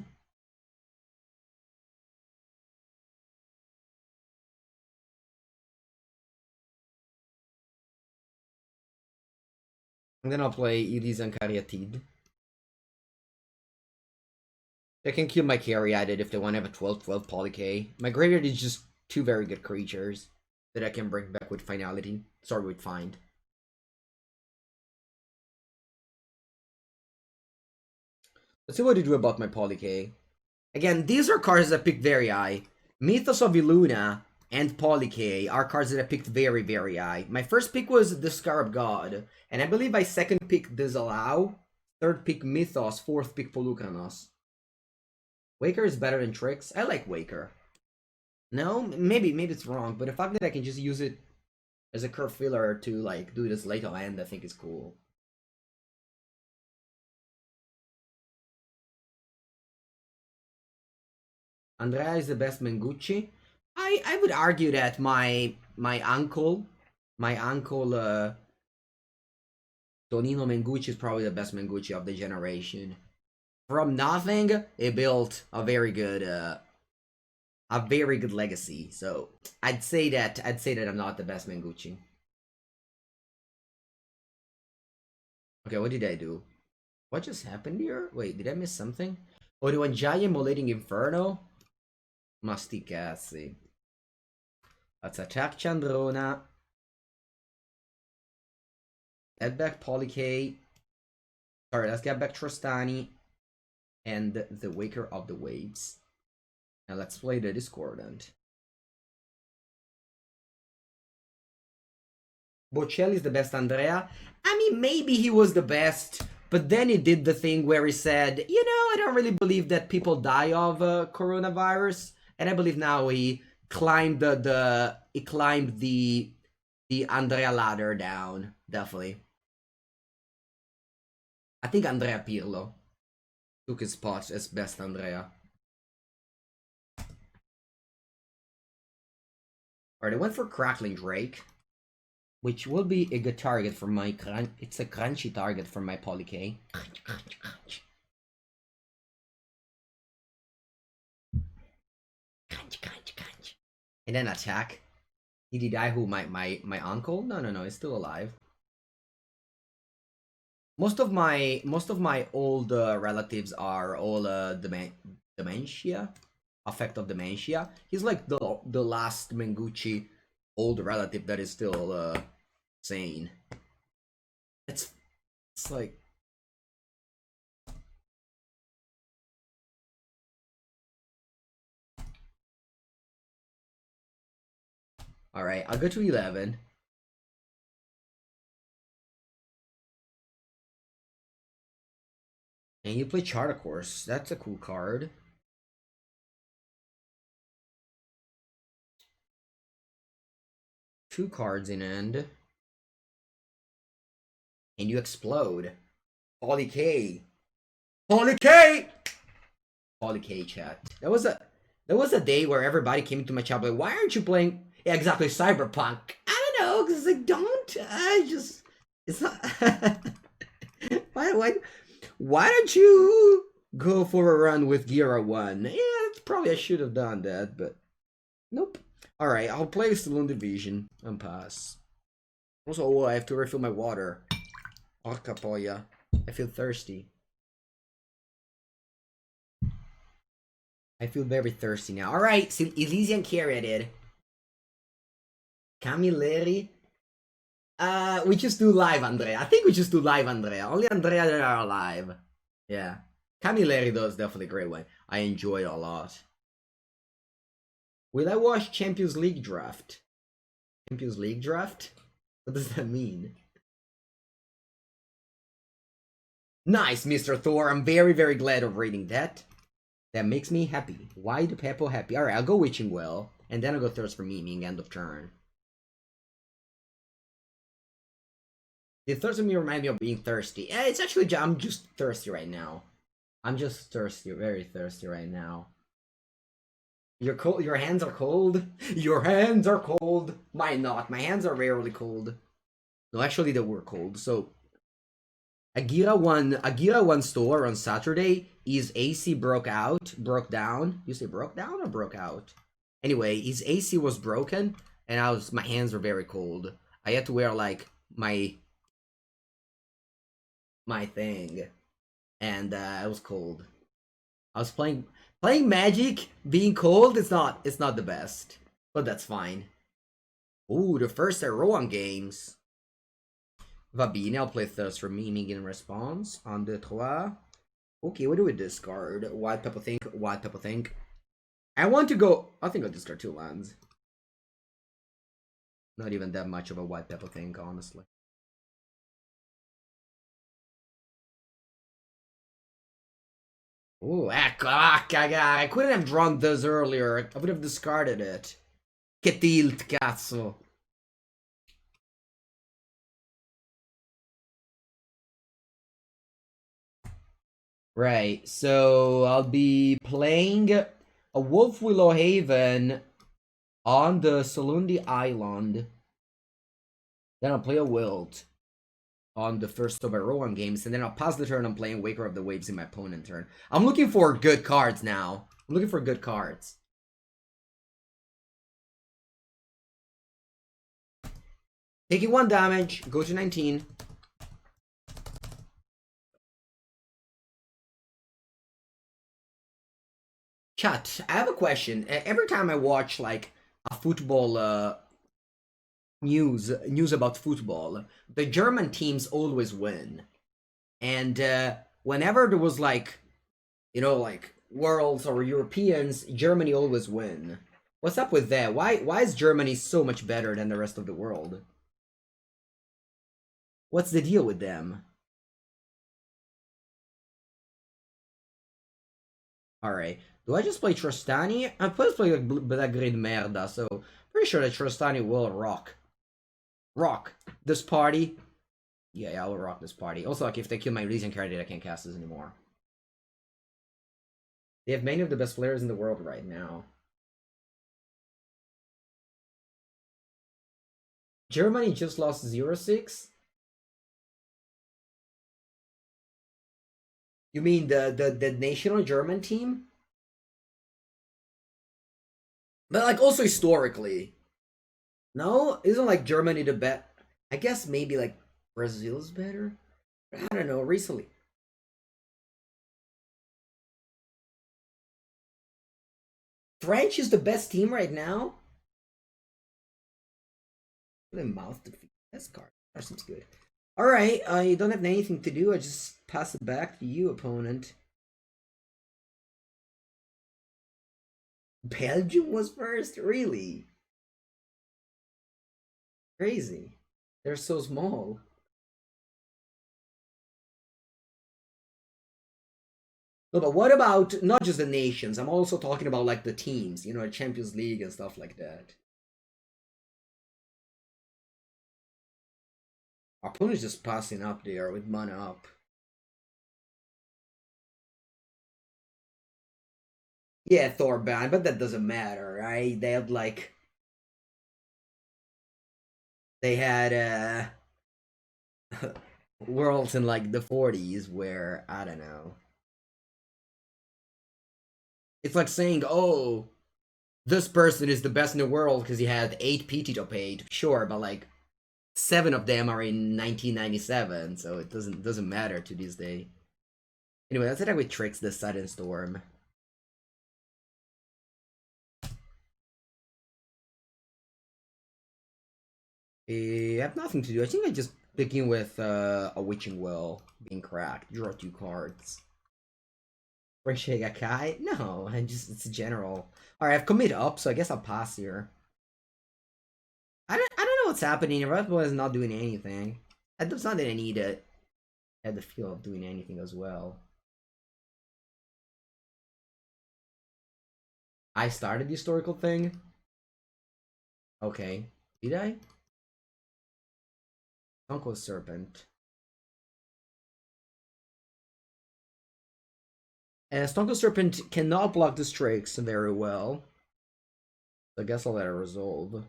And then I'll play Elysian Caryatid. They can kill my Caryatid if they want to have a 12/12 Poly-K. My graveyard is just 2 very good creatures that I can bring back with finality. Sorry, with find. Let's see what to do about my Poly-K. Again, these are cards that I picked very high. Mythos of Illuna and Poly-K are cards that I picked very, very high. My first pick was the Scarab God, and I believe my second pick Disallow, third pick Mythos, fourth pick Polukranos. Waker is better than Tricks? I like Waker. No? Maybe it's wrong, but the fact that I can just use it as a curve filler to like do this late end, I think is cool. Andrea is the best Mengucci. I would argue that my uncle Tonino Mengucci is probably the best Mengucci of the generation. From nothing, he built a very good legacy. So I'd say that I'm not the best Mengucci. Okay, what did I do? What just happened here? Wait, did I miss something? Oh, the Wanjaya Emulating Inferno? Masticazzi. Let's attack Chandrona. Add back Poly-K. Sorry, let's get back Trostani. And the Waker of the Waves. Now let's play the Discordant. Bocelli is the best Andrea. I mean, maybe he was the best, but then he did the thing where he said, you know, I don't really believe that people die of coronavirus. And I believe now he climbed the Andrea ladder down. Definitely. I think Andrea Pirlo took his spot as best Andrea. Alright, I went for Crackling Drake. which will be a good target for my it's a crunchy target for my Poly K. Crunch, crunch, crunch. Crunch, crunch, crunch. And then attack. Did he die? Who? My uncle? No, he's still alive. Most of my old relatives are all dementia, effect of dementia. He's like the last Mengucci old relative that is still sane. It's like all right. I'll go to 11. And you play Charter Course. That's a cool card. Two cards in end. And you explode. Poly K. Poly K! Poly K chat. That was a day where everybody came into my chat like, why aren't you playing? Yeah, exactly, Cyberpunk. I don't know, because I don't. It's not. Why don't you go for a run with Gira 1? Yeah, probably I should have done that, but nope. Alright, I'll play Saloon Division and pass. Also, I have to refill my water. Oh, capoya. I feel thirsty. I feel very thirsty now. Alright, Elysian Caryatid. Camilleri. We just do live, Andrea. I think we just do live, Andrea. Only Andrea that are alive. Yeah. Camilleri though is definitely a great one. I enjoy it a lot. Will I watch Champions League draft? Champions League draft? What does that mean? Nice, Mr. Thor. I'm very, very glad of reading that. That makes me happy. Why do Peppo happy? Alright, I'll go Witching Well. And then I'll go Thirst for Memeing, end of turn. The Thirst for Me remind me of being thirsty. It's actually, I'm just thirsty right now. I'm just thirsty, very thirsty right now. You're cold. Your hands are cold. Your hands are cold. Mine not. My hands are rarely cold. No, actually, they were cold. So, Agira one store on Saturday. His AC broke down. You say broke down or broke out? Anyway, his AC was broken, and my hands were very cold. I had to wear like my thing, and I was cold. I was playing Magic, being cold. It's not the best, but that's fine. Ooh, the first Rowan games. Va bene, I'll play Thirst for Meaning in response. On the trois. Okay, what do we discard? White Pepper Think, White Pepper Think. I want to go. I think I'll discard 2 lands. Not even that much of a White Pepper Think, honestly. Ooh, I couldn't have drawn this earlier. I would have discarded it. Che tilt, cazzo. Right, so I'll be playing a Wolf Willow Haven on the Salundi Island. Then I'll play a Wilt on the first of Rowan games, and then I'll pass the turn. I'm playing Waker of the Waves in my opponent turn. I'm looking for good cards now. I'm looking for good cards. Taking 1 damage, go to 19. Chat, I have a question. Every time I watch like a football news about football, the German teams always win. And whenever there was like, you know, like Worlds or Europeans, Germany always win. What's up with that? Why is Germany so much better than the rest of the world? What's the deal with them? Alright. Do I just play Trostani? I play like Belgrade Merda, so pretty sure that Trostani will rock. Rock this party. Yeah, I will rock this party. Also, like, if they kill my Elysian card, I can't cast this anymore. They have many of the best players in the world right now. Germany just lost 0-6. You mean the national German team? But like also historically. No? Isn't like Germany the best? I guess maybe like Brazil's better? I don't know, recently. French is the best team right now? The mouth defeat. That's card. That seems good. Alright, you don't have anything to do. I just pass it back to you, opponent. Belgium was first? Really? Crazy. They're so small. No, but what about not just the nations? I'm also talking about like the teams, you know, Champions League and stuff like that. Our opponent's just passing up there with mana up. Yeah, Thor banned, but that doesn't matter, right? They had like they had worlds in like the 40s where I don't know. It's like saying, oh, this person is the best in the world because he had 8 PT top 8. Sure, but like 7 of them are in 1997, so it doesn't matter to this day. Anyway, let's attack with Tricks the Sudden Storm. I have nothing to do. I think I just begin with a Witching Well being cracked. Draw 2 cards. Kai? No, it's a general. Alright, I've commit up, so I guess I'll pass here. I don't know what's happening. Red Bull is not doing anything. It's not that I need it. I had the feel of doing anything as well. I started the historical thing. Okay. Did I? Uncle Serpent. And Stonko Serpent cannot block the Strix very well. So I guess I'll let it resolve.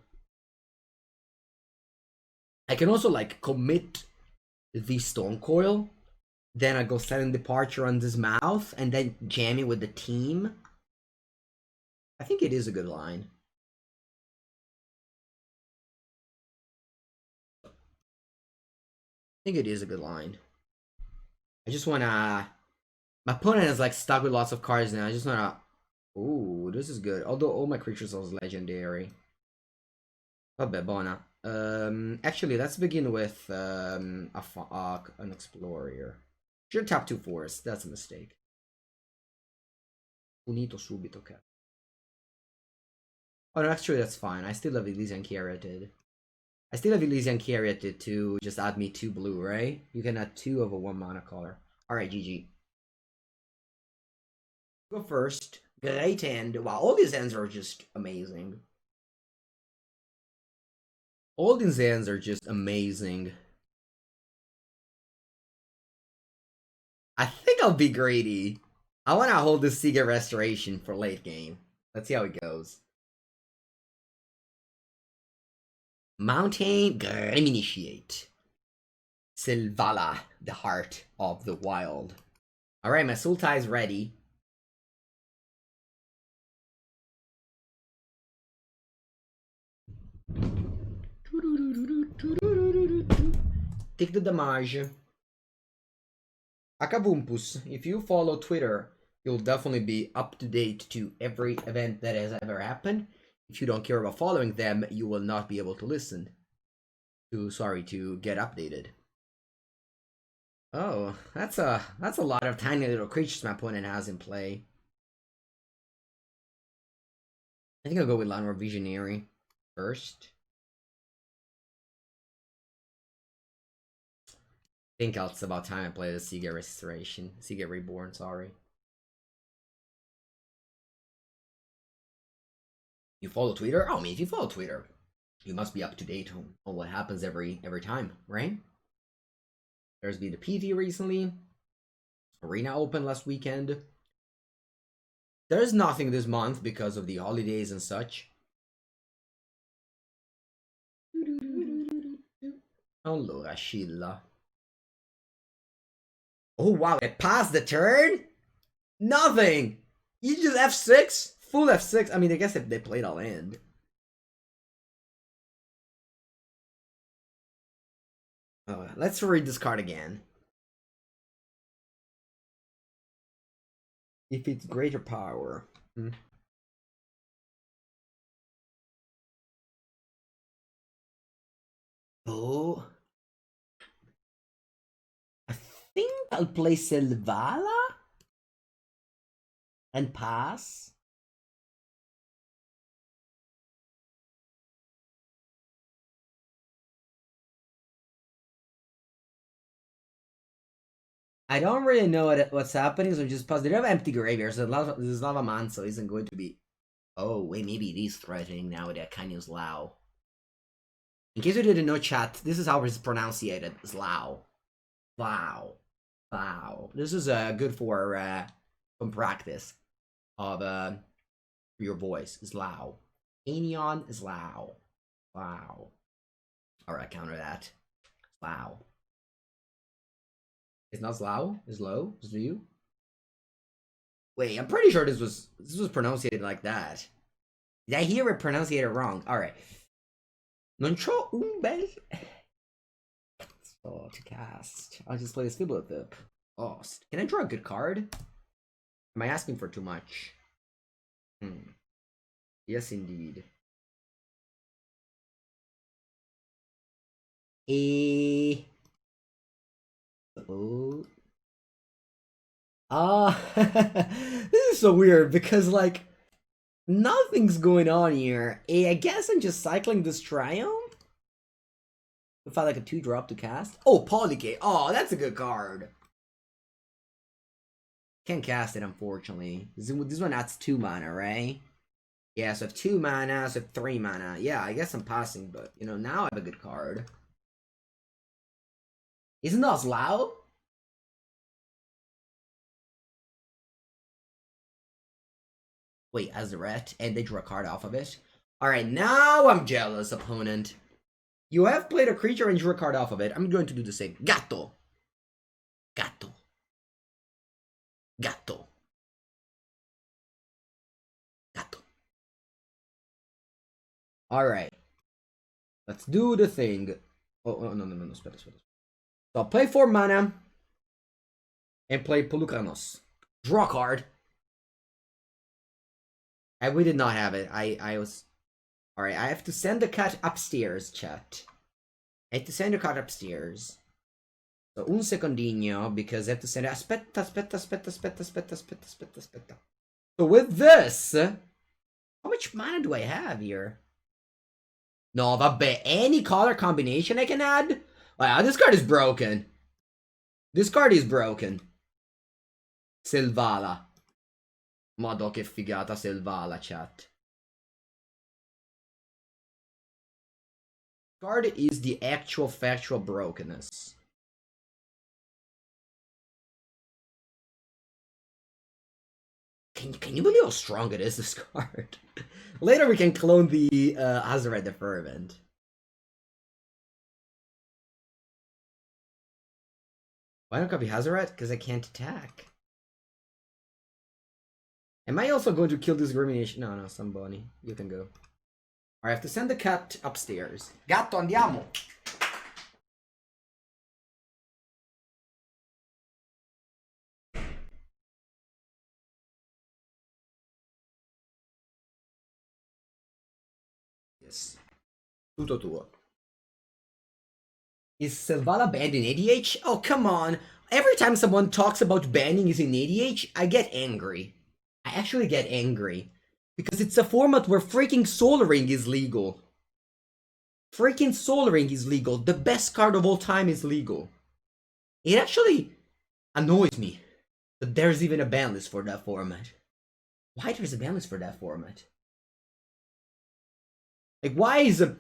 I can also like commit the Stone Coil. Then I go Sudden Departure on this mouth and then jam it with the team. I think it is a good line. I think it is a good line. I just wanna... My opponent is like stuck with lots of cards now. I just wanna... Ooh, this is good. Although all my creatures are legendary. Vabbè, buona. Actually, let's begin with an Explorer. Should tap 2 forests. That's a mistake. Punito subito, okay. Oh no, actually that's fine. I still have Elysian Caryatid. I still have Elysian Caryatid to just add me 2 blue, right? You can add 2 of a 1 mana color. Alright, GG. Go first. Great hand. Wow, all these hands are just amazing. All these hands are just amazing. I think I'll be greedy. I want to hold this Seagate Restoration for late game. Let's see how it goes. Mountain Initiate. Silvala, the heart of the wild. Alright, my Sultai is ready. Take the damage. Akavumpus, if you follow Twitter, you'll definitely be up to date to every event that has ever happened. If you don't care about following them, you will not be able to listen. To get updated. Oh, that's a lot of tiny little creatures my opponent has in play. I think I'll go with Landlord Visionary first. I think it's about time I play the Seagate Restoration. Seagate Reborn, sorry. You follow Twitter? Oh, I mean, if you follow Twitter, you must be up to date on what happens every time, right? There's been the PT recently. Arena Open last weekend. There's nothing this month because of the holidays and such. Allora, Scilla. Oh, wow, it passed the turn? Nothing! You just F6? Full F6? I mean, I guess if they played all in. Oh, let's read this card again. If it's greater power. Oh. I think I'll play Selvala and pass. I don't really know what's happening, so just pause. They don't have empty graveyard, so there's Lava Man, so isn't going to be. Oh, wait, maybe it is threatening now that Kanyo's Lao. In case you didn't know, chat, this is how it's pronounced. It's Lao. Wow. Wow. This is good for some practice of your voice. Is Lao. Anion is Lao. Wow. Alright, counter that. Lao. It's not Slow? It's low? It's you? Wait, I'm pretty sure this was pronounced like that. Did I hear it pronounced wrong? Alright. Non c'ho un bel... So, to cast. I'll just play this Fibbletip. Oh, can I draw a good card? Am I asking for too much? Yes, indeed. Oh. This is so weird because, like, nothing's going on here. I guess I'm just cycling this Triumph. If I like a 2-drop to cast. Oh, Polygate. Oh, that's a good card. Can't cast it, unfortunately. This one adds 2 mana, right? Yeah, so I have 2 mana, so I have 3 mana. Yeah, I guess I'm passing, but, you know, now I have a good card. Isn't that loud? Wait, Azeret, and they draw a card off of it. Alright, now I'm jealous, opponent. You have played a creature and drew a card off of it. I'm going to do the same. Gatto. Gatto. Gatto. Gatto. Alright. Let's do the thing. Oh, no, spell. So I'll play 4 mana. And play Pelucanos. Draw a card. And we did not have it. I was... Alright, I have to send the cat upstairs, chat. I have to send the cat upstairs. So, un secondino, because I have to send it... Aspetta. So with this... How much mana do I have here? No, vabbè, any color combination I can add? Wow, this card is broken. This card is broken. Selvala. Madò che figata Selvala, chat. Card is the actual factual brokenness. Can you believe how strong it is, this card? Later we can clone the Azeret the Fervent. Why don't copy Hazaret? Because I can't attack. Am I also going to kill this Rumination? No, Samboni. You can go. I have to send the cat upstairs. Gatto, andiamo! Yes. Tutto tuo. Is Selvala banned in ADH? Oh, come on. Every time someone talks about banning is in ADH, I get angry. I actually get angry. Because it's a format where freaking Soul Ring is legal. Freaking Soul Ring is legal. The best card of all time is legal. It actually annoys me that there's even a ban list for that format. Why there's a ban list for that format? Like, why is a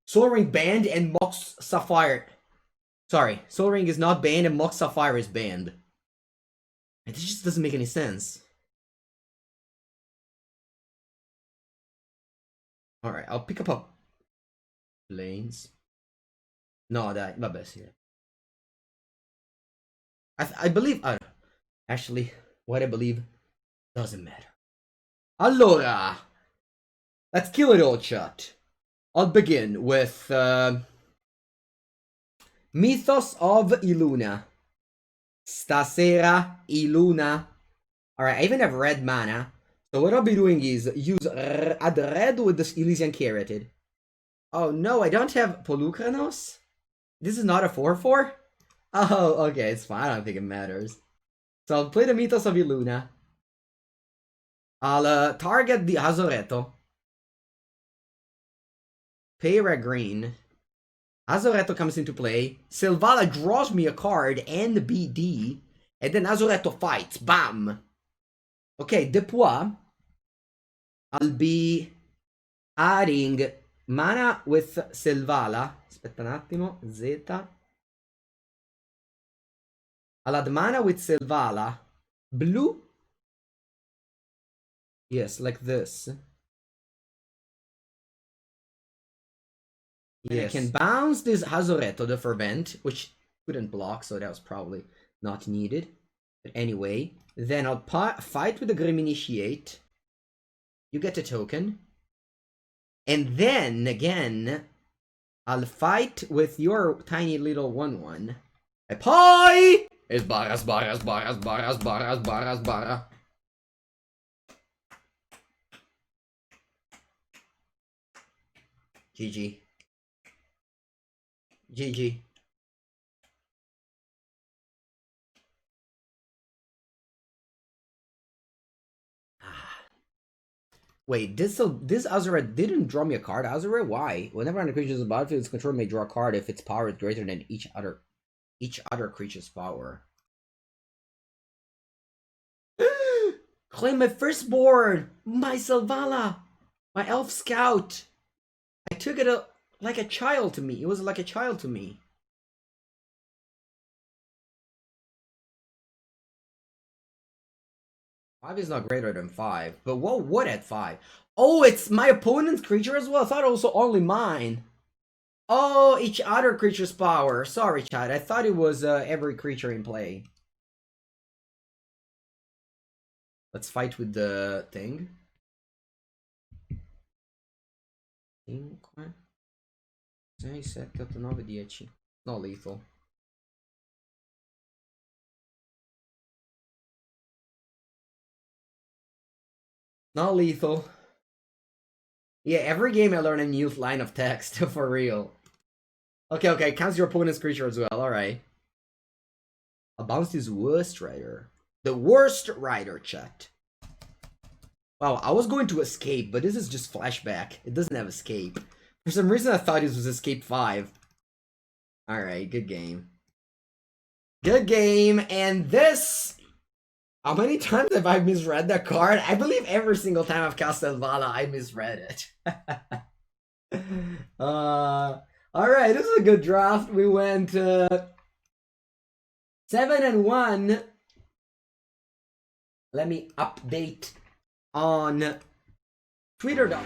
Soul Ring banned and Mox Sapphire... Sorry, Soul Ring is not banned and Mox Sapphire is banned. It just doesn't make any sense. Alright, I'll pick up Lanes. No, dai, vabbè, sì. I believe... actually, what I believe doesn't matter. Allora, let's kill it all, chat. I'll begin with Mythos of Iluna. Stasera Iluna. Alright, I even have red mana. So what I'll be doing is use add red with this Elysian Carotid. Oh no, I don't have Polukranos? This is not a 4-4? Oh, okay, it's fine. I don't think it matters. So I'll play the Mythos of Iluna. I'll target the Azoreto. Pay red green. Azoreto comes into play. Selvala draws me a card and BD. And then Azoreto fights. Bam! Okay, Depua. I'll be adding mana with Selvala. Aspetta un attimo. Z. I'll add mana with Selvala. Blue. Yes, like this. Yes. I can bounce this Azoreto, the Fervent, which couldn't block, so that was probably not needed. But anyway, then I'll fight with the Grim Initiate. You get a token. And then, again, I'll fight with your tiny little 1-1. I pie! It's barras. GG. GG. Wait, this Azure didn't draw me a card. Azure, why? Whenever an creature is on the battlefield, its controller may draw a card if its power is greater than each other creature's power. Claim my firstborn! My Selvala! My elf scout! I took it like a child to me. It was like a child to me. Five is not greater than 5. But what at 5? Oh, it's my opponent's creature as well? I thought it was only mine. Oh, each other creature's power. Sorry, chat. I thought it was every creature in play. Let's fight with the thing. 5, 6, 7, 8, 9, 10. Not lethal. Not lethal. Yeah, every game I learn a new line of text, for real. Okay, counts your opponent's creature as well, alright. I'll bounce this Worst Rider. The Worst Rider, chat. Wow, I was going to escape, but this is just flashback. It doesn't have escape. For some reason I thought this was escape 5. Alright, good game. Good game, and this... How many times have I misread that card? I believe every single time I've cast Selvala, I misread it. Alright, this is a good draft. We went 7-1. Let me update on Twitter.